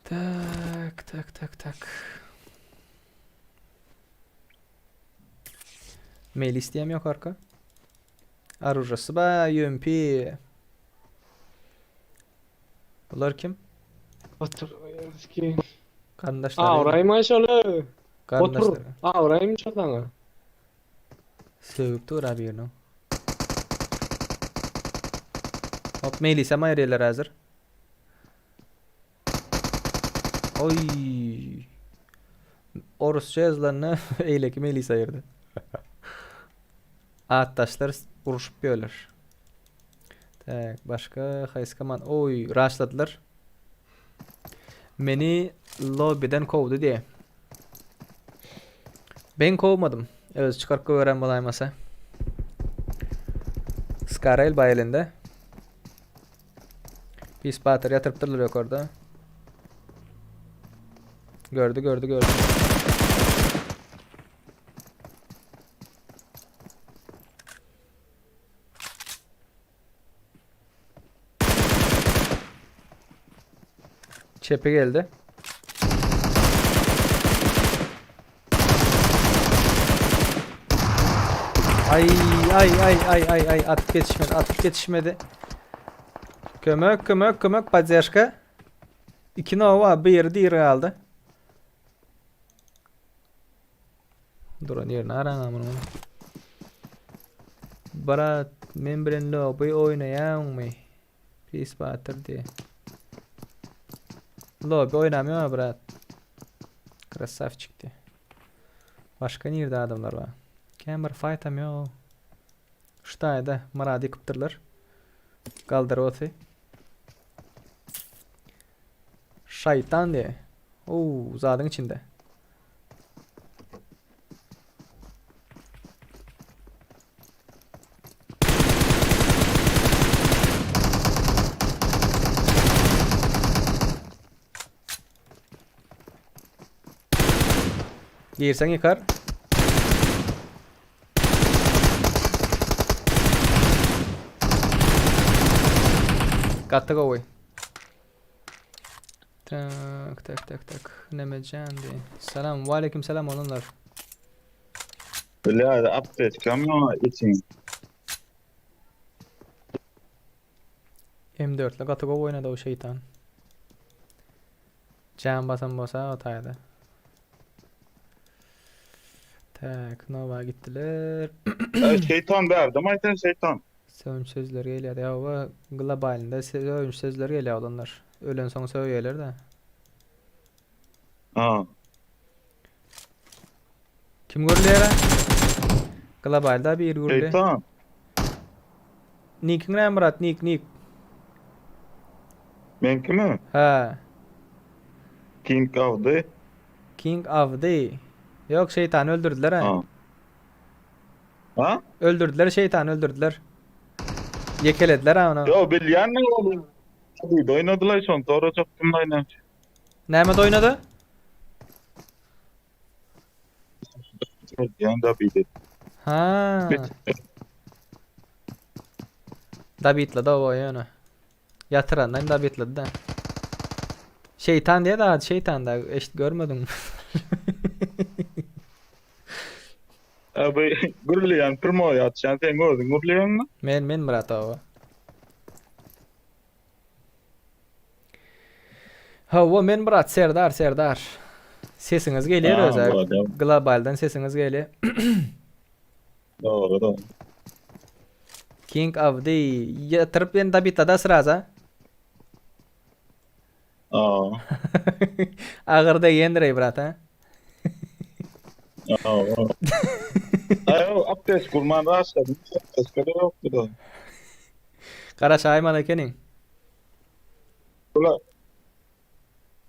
Tak. Mail isteyem yok arka. Arurası ba UMP. Bunlar kim? Otur. Ki. Kardeşler. Orayı maşallah. Kardeşler. Otur. Orayı mı çalana? Sövüp dur abi yerine. Hop mail ise mayreler hazır. Oy. Orusça yazılarını eyleki mail ise ayırdı. Taşlar vuruşup böyler. Tak başka hayskaman. Oy rushladılar. Meni lobby'den kovdu diye. Ben kovmadım. Öz çıkarıp öğren bulaymasa. Skarel bayılında. Pis batır yatırıp durdular yok orada. Gördü. Çepe geldi. Ay atıp yetişmedi. Kömök поддержка. 2 nova bir diğeri aldı. Durun yerine aranamın onu. Barat men bilen lobby oynayanmy? Pis batır diye. Lobby oynamıyor mu Barat? Krasavчик diye. Başka nerede adamlar var? Camera fight amıyor. Ştayda maradi kıptırlar. Kaldır oti. Şeytan diye. Oo, zadın içinde. Girsen yıkar. Kattık oy. Tak. Nemecan diye. Selam. Aleyküm selam olanlar. Bля, update kamera için. M4 ile kattık oynadı o şeytan. Can basan basa ataydı. Tak, Nova gittiler. Şeytan verdim, ayten şeytan. Sövünç sözler geliyor ya o globalinde sövünç sözler geliyor olanlar. Ölen son söylüyorlar da. Ha. Kim görülüyor ha? Globalde bir görülüyor. Şeytan. Nick'in ne Murat? Nick. Benki mi? Ha. King of the. King of the. Yok şeytan öldürdüler ha. Ha. Ha? Öldürdüler şeytan öldürdüler. Yekelediler ha onu. Yo bilyen ne oldu? Tabii oynadılar son. Doğru çok kimle Nerede oynadı? Yani da bildi. Ha. David'la da o oyunu. Yatırandan David'la da. Şeytan diye daha şeytan da eşit görmedim. Abi gurleyen primo yatşan sen gördün gurleyen mi? Men Murat o. Ha men Murat Serdar. Sesiniz geliyor Ha, özel. Murat, ya. Globalden sesiniz geliyor. Doğru. King of the yatırıp ben David'la da sıraza. Aa. Ağırda yendirey Murat ha. Aa. Ayo update kurman rastladım. Update kadar yoktu da. Kara şaymalı kenin. Ula.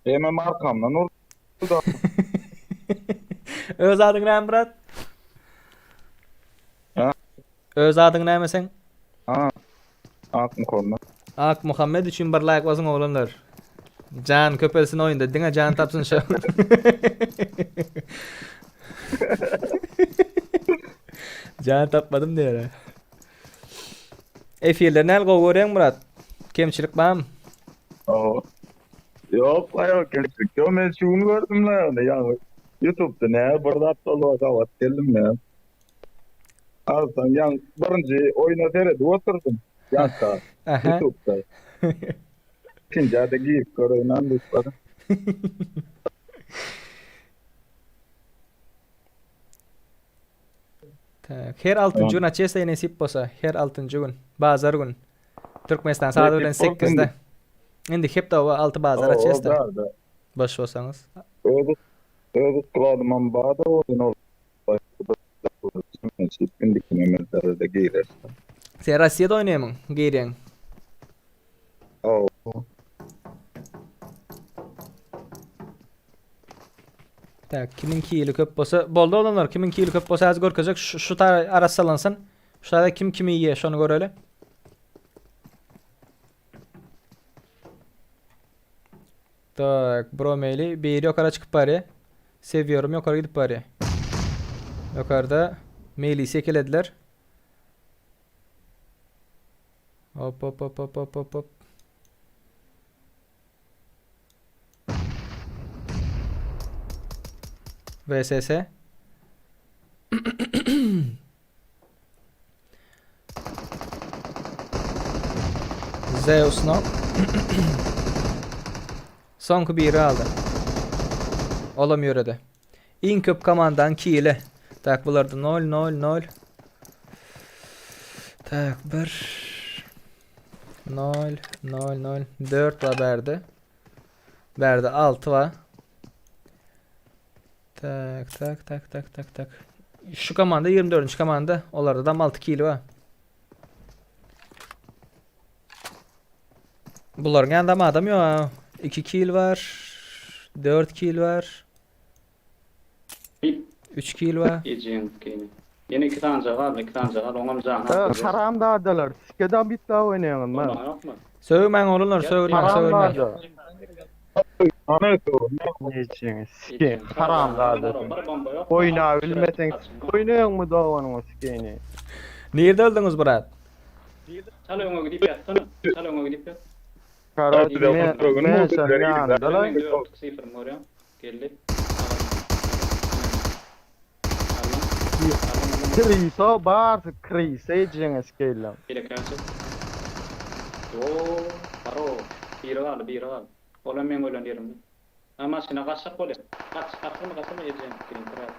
Hemen arkamdan oldu da. Öz adın ne Murat? Ha? Öz adın ne sen? Ha. Aklım korna. Ak Muhammed için bir like basın oğlanlar. Can köpelsin oyunda. Dine can tapsın şu. Can tapmadım diyor. Efirler nel görüyorsun Murat? Kemçilik var mı? Oo. Yok ayo geldik. Yo ben şunu gördüm la ya. YouTube'da ne burada aptal kavat geldim ya. Alsan yan birinci oyuna seyredip oturdum. Yansa Aha. YouTube'da. İkinci adı giyip görünen düşmanı. Her 6. Tamam. gün açıysa nasip olsa. Her 6. gün. Bazar gün. Türkmenistan saat öğlen Nasip olsun 8'de. Şimdi hep de o 6 bazar açıysa. Boş olsanız. Öyle kıladım ama bağda oyun oldu. Şimdi kilometrede girersin. Sen Rusya'da oynuyor musun? Giyriyen. Oo. Tak, kimin kiyili köp bolsa boldy olanlar kimin kiyili köp bolsa az görkezek şu tar arassalansın. Şu tarada kim kimi yiye şonu görelim. Tak, bromeli bir yukarı çıkıp bari. Seviyorum yukarı gidip bari. Yukarıda maili sekelediler. Hop hop hop hop hop hop hop. VSS. Zeus no. Sonku biri aldı. Olamıyor öyle. İn köp komandan kiyili. Tak bularda 0 0 0. Tak 1 0 0 0 4 var berdi. Berdi 6 var. Tak tak tak tak tak tak. Şu komanda 24. komanda. Onlarda da 6 kilo var. Bunların yanında adam yok. 2 kill var. 4 kill var. 3 kill var. Ejin kini. Yine 2 tane var, 2 tane var. Onun canı. Haram dağdalar. Sikeden bitti oynayan ben. Yok mu? Sövmen oğlunlar sövmen Haram sövmen. dağda. Ana ko. Ne için? Sikeyim. Haram dağda. Bomba yok. Oyna bilmesen. Oynayan mı davanı sikeyini? Nerede öldünüz Murat? Çalıyorum gidip yatsana. Çalıyorum gidip yat. Karat Telefon ben programı oldu, sen direkt yanında lan. 0 oraya. Geldi. Kriso bar kriso için sikeyim. Bir kaçı. Yo, paro. Bir var. Olam yang ulan diyorum. Ama sina kasak boleh. Kasak mı ejin kini terat.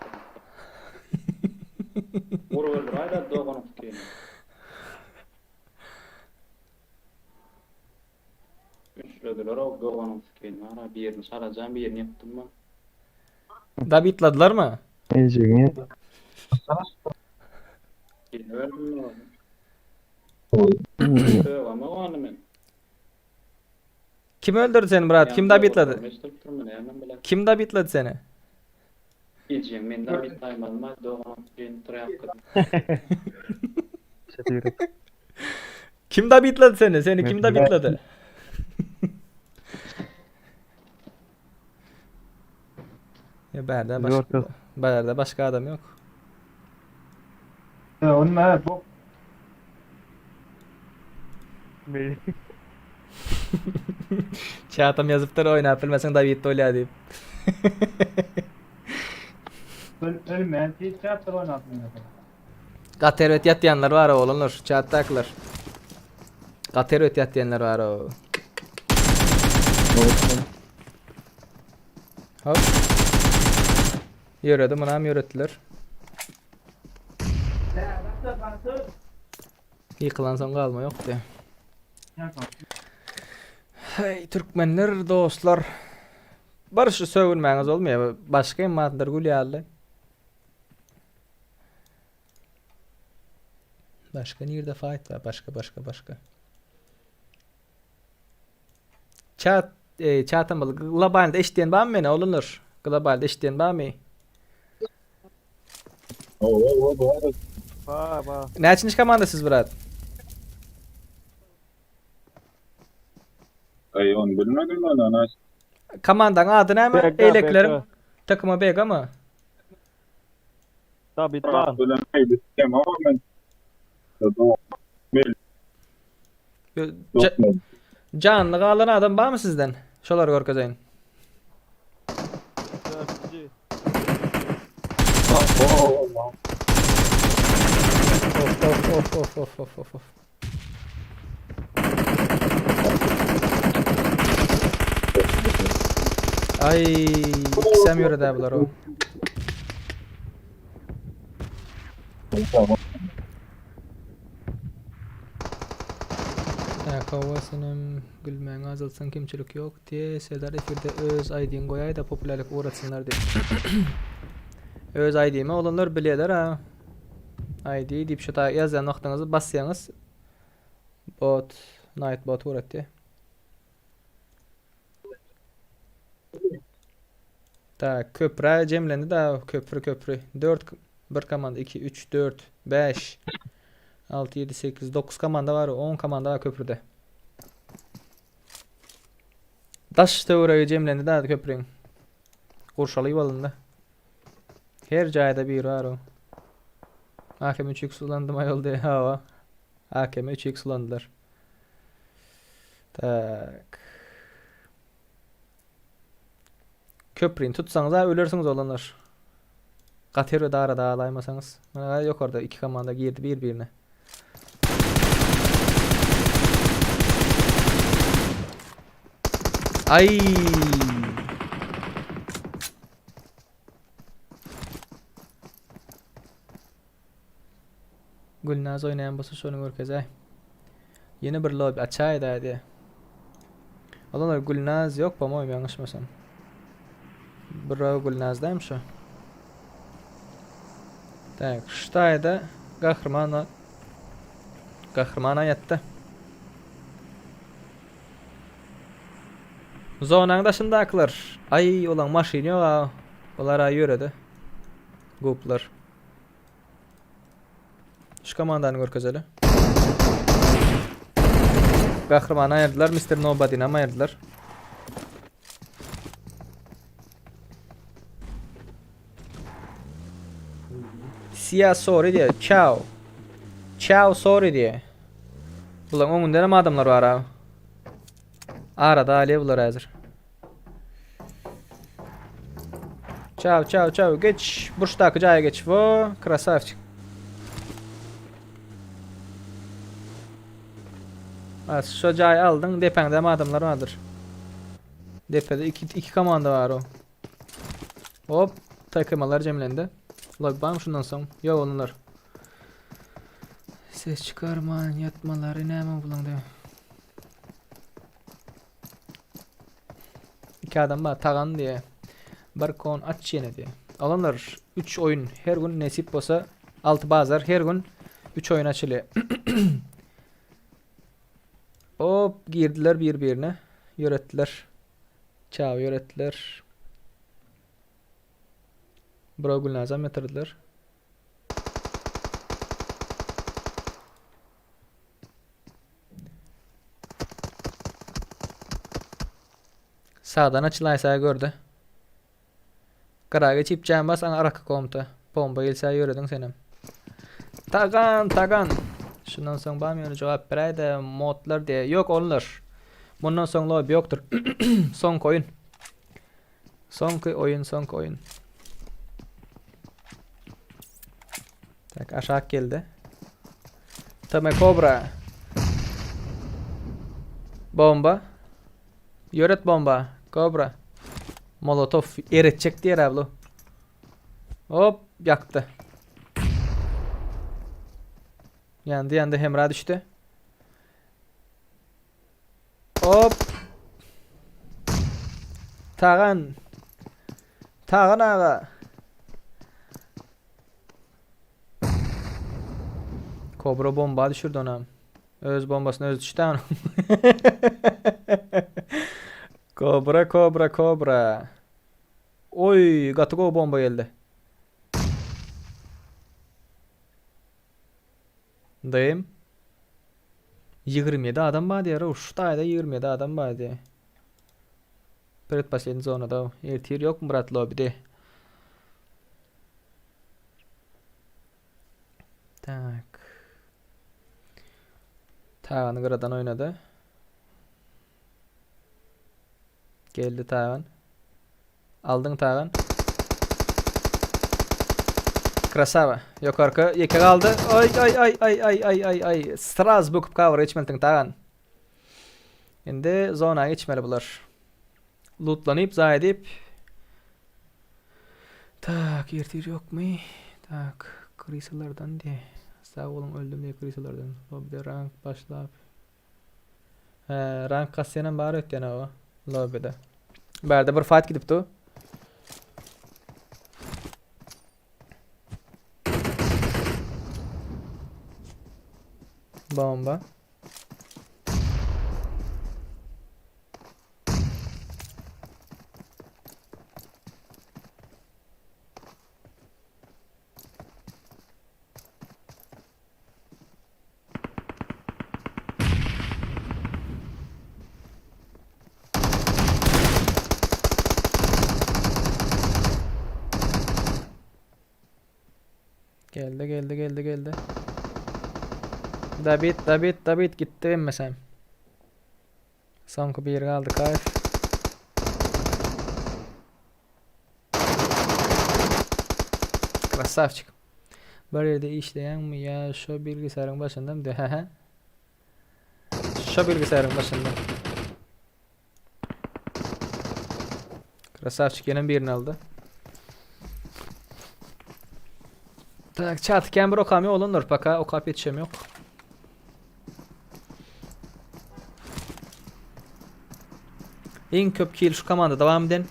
Vurul rayda doğanı kini. Üçlediler o doğanı kini. Ara bir yerini saracağım bir yerini yaptım mı? Da bitladılar mı? Ejin. Yine verdim mi? Ama o anı Kim öldürdü seni Murat? Kim da bitladı? Kim da bitladı seni? Ejin menden bir time alma doğanı kini terat. Kim da bitladı seni? Seni kim da bitladı? Ya Berda başka adam yok. Onlar bu Çağatam yazıptır oyna bilmesen da bitti öyle deyip. ölmeyen tiyatro oynatmıyor. Kater öt diyenler var oğlunlar. Çağataklar. Kater öt diyenler var o. Hop. Yürüdü mınam yürüttüler. Yıkılan son kalma yok diye. Hey Türkmenler dostlar. Barışı sövülmeniz olmuyor. Başka imatlar gülüyorlar. Başka nerede fight var? Başka. Çağatan balı. Globalde eşitleyen var mı ne olunur? Globalde eşitleyen var mı? Ba. Ne için komandasız Murat? Ay on bilmedim ben ana. Komandan adı ne mi? Bega, Eyleklerin Bega. takımı Bega mı? Tabii lan. Bilemeydi ama ben. Canlı kalan adam var mı sizden? Şolar korkacağın. Of. Ay, ikisem yöre de bular o. Kovasının gülmeğine azalsın kimçilik yok diye Sedar efirde öz ID'ni koyay da popülerlik uğratsınlar diye. Öz ID'mi olanlar biliyorlar ha. ID deyip şu ta yazan noktanızı bassanız bot, night bot uğrat diye. Tak, köprü cemlendi da köprü. 4 bir komanda 2 3 4 5 6 7 8 9 komanda var, 10 komanda var köprüde. Daş töweregi cemlendi da köprüň. Gurşalyp alındy. Her jaýda bir var o. Hakeme 3x ulandı ýolda hawa. Hakeme 3x ulandylar. Tak. Köprüni tutsanız da ölersiniz olanlar. Gatery da arada alaymasanız. Mana ýokarda 2 komanda girdi bir-birine. Ay. Gülnaz oynayan bolsa şonu görkezäy. Yeni bir lobby açaýdy hadi. Olanlar Gülnaz yok mu oýum ýangyşmasam. Bravo Gülnaz'dayım şu. Tak, ştaýda gahrmana ýatdy. Zonaň daşındaklar. Ay, olan maşin ýok. Olar ay ýöredi. Goplar. Şu komandany görkezeli. Gahrmana aýerdiler, Mr. Nobody'ni ama aýerdiler. Sia sorry diye. Ciao. Ciao sorry diye. Bulan oňunda näme adamlar bar ha? Arada ali bular hazır. Ciao. Geç. Burçdaki jaýa geç. Wo, krasavçik. Az şu jaýy aldyň, depeňde näme adamlar bardyr. Depede iki komanda bar o. Hop, takımalar cemlendi. Ulan bam şundan soň. Ýok onlar. Ses çıkarman yatmalary näme bulandy? İki adam bar tagan diye. Bir kon aç ýene diye. Alanlar 3 oyun her gün nesip bolsa 6 bazar her gün 3 oyun açyly. Hop girdiler bir-birine. Ýöretdiler. Çaw ýöretdiler. Bravo Gülnazam ýatyrdylar. Sağdan açılaysa gördü. Karaga çip bas ana arka komta. Bomba gelse ýöredin senem. Tagan. Şundan soň bam ýöne jogap beräýdi. Modlar diye. Ýok onlar. Bundan soň lobby ýokdur. Soňky oyun. Soňky oyun. Tak, aşağı geldi. Tame Cobra. Bomba. Ýöret bomba. Cobra. Molotov eretjek diýer ablo. Hop, ýakdy. Yandy hemra düşdi. Hop. Tagan aga. Cobra bomba düşürdü ona. Öz bombasını öz düştü ona. Cobra. Oy, gatıgo bomba geldi. Dayım. 27 adam var diye. Uştayda 27 adam var diye. Предпоследний zonada. Ertir yok mu brat lobide? Tak. Tavanı garadan oynadı. Geldi Tavan. Aldın Tavan. Krasava. Yokarka yeke kaldı. Ay. Strasbourg cover geçmedin Tavan. Endi zona geçmeli bular. Lootlanyp, zaýdyp. Tak, ertir yok mu? Tak, krisalardan diye. Sağ olun öldüm diye krisalardan. Lobby'de rank başlap. Rank kasyanan bari ötken o. Lobby'de. Berde bir fight gidipdi. Bomba. Geldi. David gitti emmesem. Sonku bir kaldı kayf. Krasavçık. Bir yerde işleyen mi ya şu bilgisayarın başında mı? Hehe. Şu bilgisayarın başında. Krasavçık yine birini aldı. Tak çatken bir okami olunur paka okap yetişem yok. En köp kill şu komanda devam edin.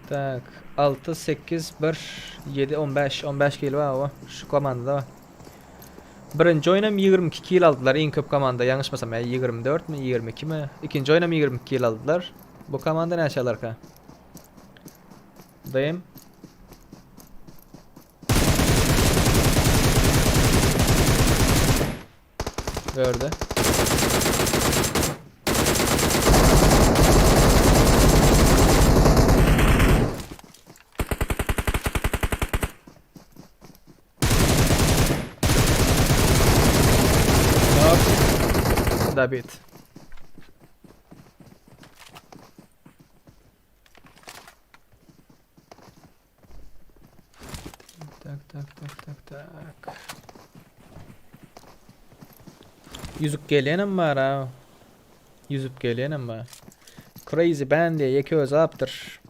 Tak 6 8 1 7 15 kill var o şu komanda var. Birinci oynam 22 kill aldılar en köp komanda yanlışmasam ya 24 mi 22 mi? İkinci oynam 22 kill aldılar. Bu komanda ne aşağılar ka? Dayım. Gördü. David. Tak. Yüzüp gelenim var ha. Yüzüp gelenim var. Crazy band diye yekiyoruz aptır.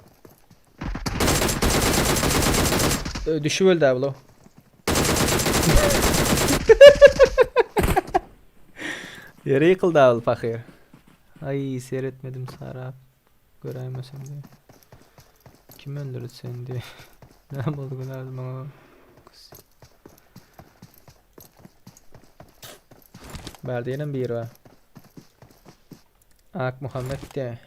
Düşüvöldü ablo. Yere yıkıldı ablo fakir. Ay seyretmedim Sarap. Göremesem diye. Kim öldürdü seni diye. Ne oldu lazım ama. Belediyenin bir var. Ak Muhammed diye.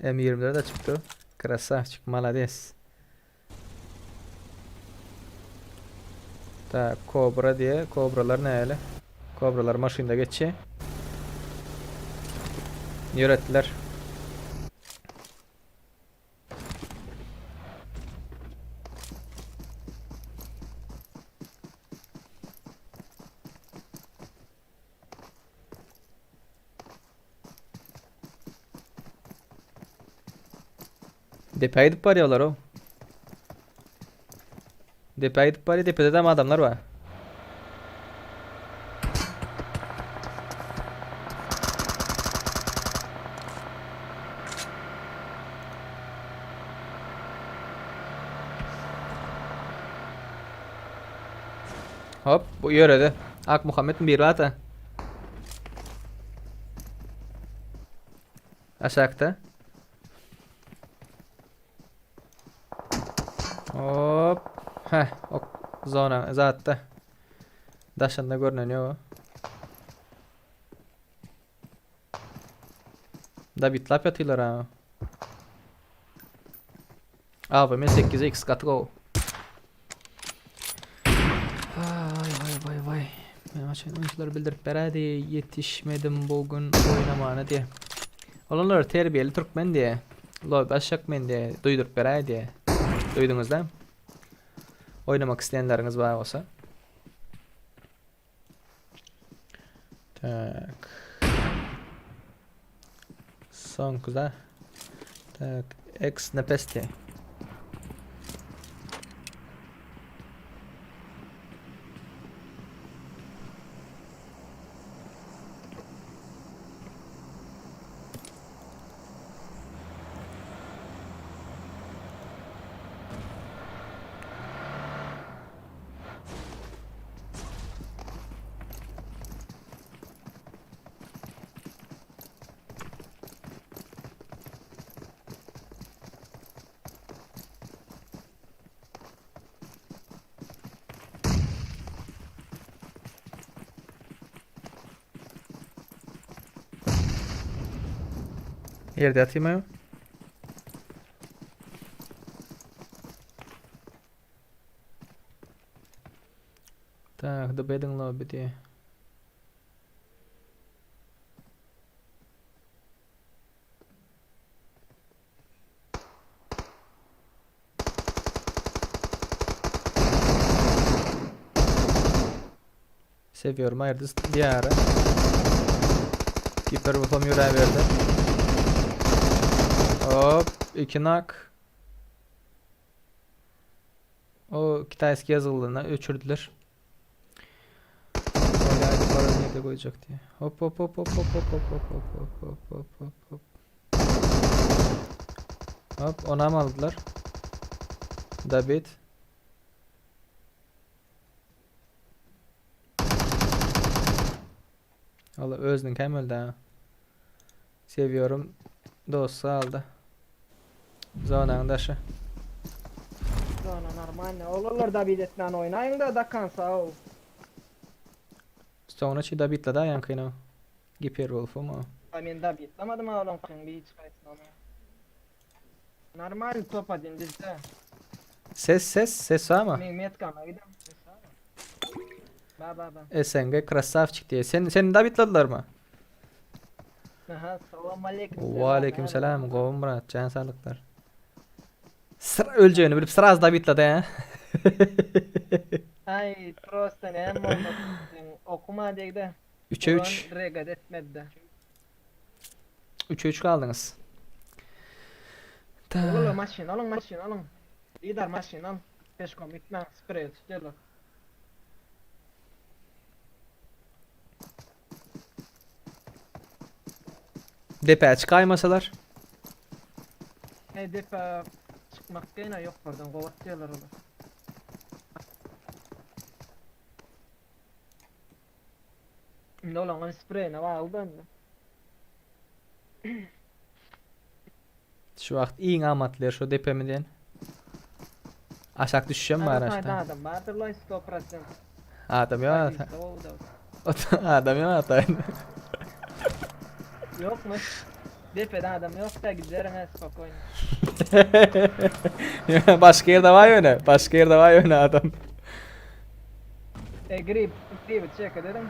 M24 de çıktı. Krasavçık malades. Ta Kobra diye. Kobralar ne öyle? Kobralar maşında geçiyor. Yörettiler. Depeye gidip varıyorlar o. Depeye gidip var ya depede de ama adamlar var. Hop bu yörede. Ak Muhammed'in bir var da. Aşağıda. Hop. Heh. O zona zaten. Daşında görünüyor o. Da bitlap yatıyorlar ha. Abi ben 8'e x katı o. Vay. Benim açan oyuncuları bildirip beradi yetişmedim bugün oynamana diye. Olanlar terbiyeli Türkmen diye. Loy başakmen diye duydurup beradi diye. Duydunuz değil mi? Oynamak isteyenleriniz var olsa. Tak. Son kuza. Tak. Ex nepesti. Yerde atayım mı? Tak, the bedding lobby diye. Seviyorum ayırdı diyarı. Keeper Wolf'um yüreğe verdi. Hop 2 nak. O Kitayski yazıldığına öçürdüler. Haydi para nerede koyacak diye. Hop hop hop hop hop hop hop hop hop hop hop hop hop. Hop ona mı aldılar? David. Allah özünün hem öldü ha. Seviyorum. Dostu aldı. Zonanın daşı. Sonra normal. Olurlar da biletten oynayın da kansa o. Sonra çi David'la da yankıyla. Giper Wolf'u mu? Ben de bitlamadım oğlum kan bir çıkaysın ona. Normal top adin bizde. Ses ama. Mehmet kana gidelim. Ba. SNG krasavçık diye. Senin David'ladılar mı? Aha, selam aleyküm. Ve aleyküm selam. Kovum Murat. Can sağlıklar. Sıra öleceğini bilip sıra az David'ladı ya. Ay, prosta ne olmasın. Okuma deydi. 3'e 3. Regad etmedi. 3'e 3 kaldınız. Alın maşin, alın. Lider maşin al. Peşkom gitme, sprey tutuyorlar. Depe çıkaymasalar. Hedef çıkmak gene yok buradan kovatıyorlar onu. Ne olan o sprey ne var aldın mı? Şu vakt iyi amatlar şu depemiden. Aşağı düşeceğim mi araçta? Adam vardır lan 100%. Adam ya. Oldu. Adam ya atayın. Yokmuş. Depeden adam yok da giderim spokojno. Başka yerde var yöne. Başka yerde var yöne adam. Grip çek dedim.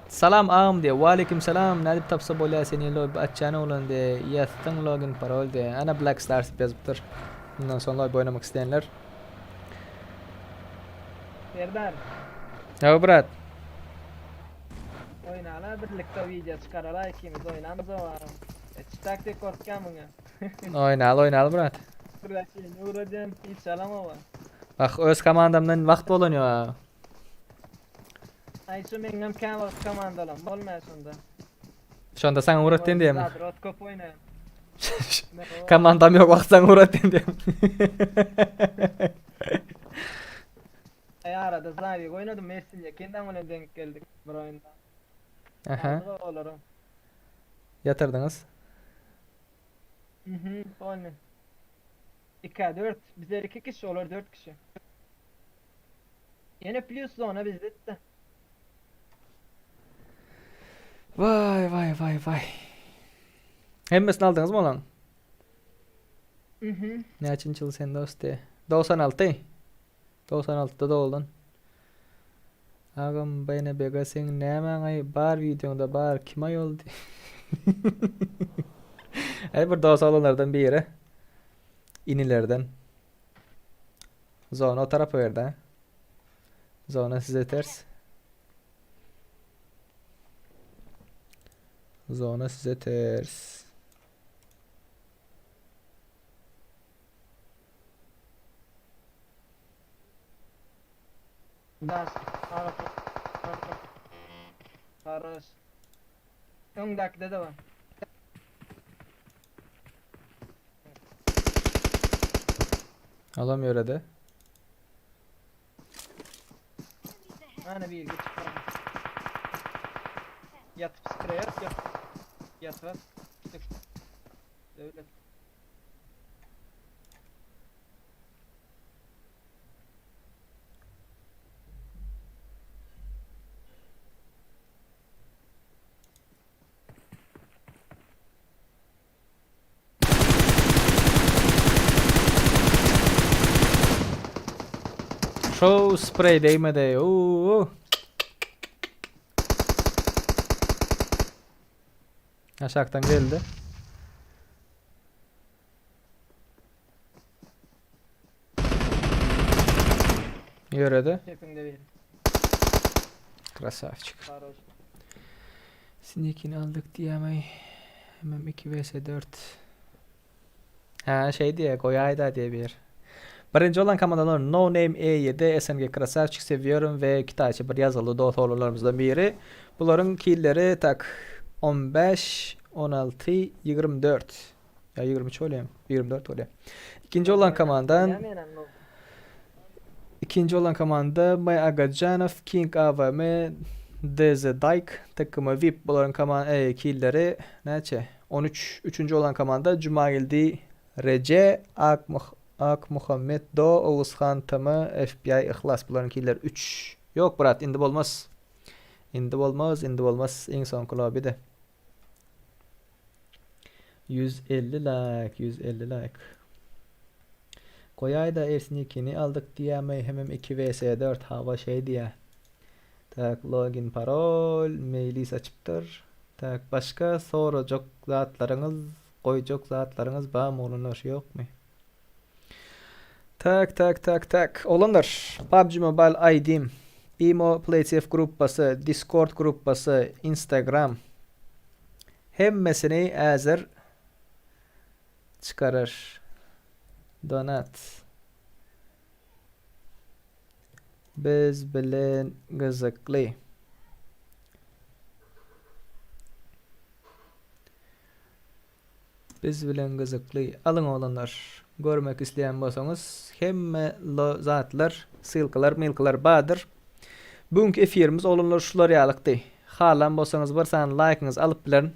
Salam ağam diye. Ve aleyküm selam. Nadip tapsa bolya seni log açana olan diye. Yastın login parol diye. Ana Black Stars yazıptır. Bundan sonra log oynamak isteyenler. Serdar. Ya brat. Oynala birlikte video çıkarala ikimiz oynamız o var. Hiç taktik korkacağım bunu. Oynal brat. Bırakın uğradım hiç salama var. Bak öz komandamdan vakt bulunuyor ha. Ay şu benim komandalam olmasın da. Şu anda sana uğrattın diye mi? Rot kop oynayın. Komandam yok vakt sana uğrattın diye mi? Ay arada zari oynadım Messin'le kendim ona denk geldik bir oyunda. Aha. Olurum. Yatırdınız. Oyna. 2-4 bizler 2 kişi olur 4 kişi. Yine plus zona bizde de. Vay. Hemmesini aldınız mı lan? Ne için çıl sen dostu? 96. 96'da doğdun. Ağam bana bega sen ne ay bar videonda bar kim ay oldu? Ay burada olanlardan biri. İnilerden. Zona o tarafa verdi ha. Zona size ters. Zona size ters. Das. Sarış. Öndekide de var. Alamıyor hadi. Hani bir geç. Yatıp sprey yap. Yat var. Öyle. Show spray değmedi. Oo. Aşağıdan geldi. Yörede. Hepinde verin. Krasavçık. Хорош. Sinikini aldık diyemey. Hemen 2 vs 4. Ha şey diye Goyayda diye bir yer. Birinci olan komandalar No Name E7 SNG Krasavçık seviyorum ve kitapçı bir yazılı doğrularımızdan biri. Bunların killleri tak 15, 16, 24. Ya 23 oluyor. 24 oluyor. İkinci olan komanda May Agajanov, King AVM, DZ Dyke takımı VIP. Bunların killleri neçe? 13. Üçüncü olan komanda Cumagildi Rece Ak Muhammed Do Oğuzhan Tamı FBI İhlas. Bunların killer 3. Yok Murat indi olmaz. İndi olmaz. En son kulağı bir de. 150 like. Koyayda Ersin 2'ni aldık diyemey hemen 2 vs 4 hava şey diye. Tak login parol maili açıptır. Tak başka soracak zatlarınız koyacak zatlarınız bağım olunur yok mu? Tak. Olanlar PUBG Mobile ID'm, IMO PlaySafe gruppası, Discord gruppası, Instagram hemmesini hazır çıkarır. Donat. Biz bilen gızıklı. Alın olanlar. Görmek isteyen bolsanız hemme zatlar, sılkılar, milkılar badır. Bugünkü efirimiz olanlar şular yalıktı. Halan bolsanız barsan like'ınız alıp bilen.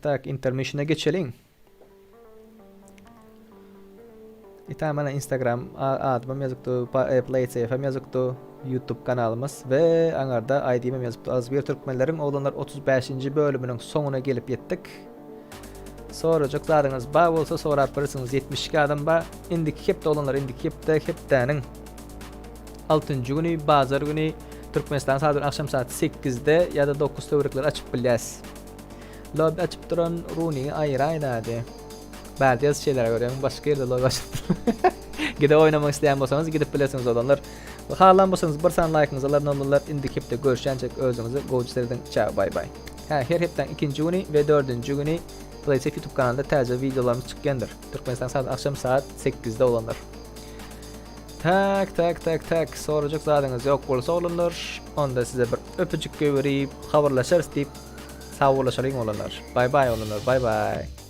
Tak. Intermission'a geçelim. Bana Instagram adımım yazıktı, PlaySafe'm yazıktı, YouTube kanalımız ve anarda ID'm yazıktı. Az bir Türkmenlerin olanlar 35. bölümünün sonuna gelip yettik. Soracak zadınız bağ olsa sorar yaparsınız 72 adam bağ. İndiki hep de olanlar indiki hep denin 6. günü bazar günü Türkmenistan saat akşam saat 8'de ya da 9'da uğrakları açıp bilyas. Lobby açıp duran Rooney'i ayır hadi. Belki yazı şeyler görüyorum. Başka yerde lobby açıp gidip oynamak isteyen bolsanız gidip bilesiniz olanlar. Halan bolsanız barsan like'ınızı alın olanlar indiki hep de görüşeceğiz özünüzü. Goçlardan ciao bye bye. Her hepten 2. günü ve 4. günü PlaySafe YouTube kanalında taze videolarımız çıkkendir. Türkmenistan saat akşam saat 8'de olanlar. Tak. Soracak zadınız yok olsa olanlar. Onda size bir öpücük görüp haberleşiriz deyip sağ olasın olanlar. Bye bye olanlar. Bye bye.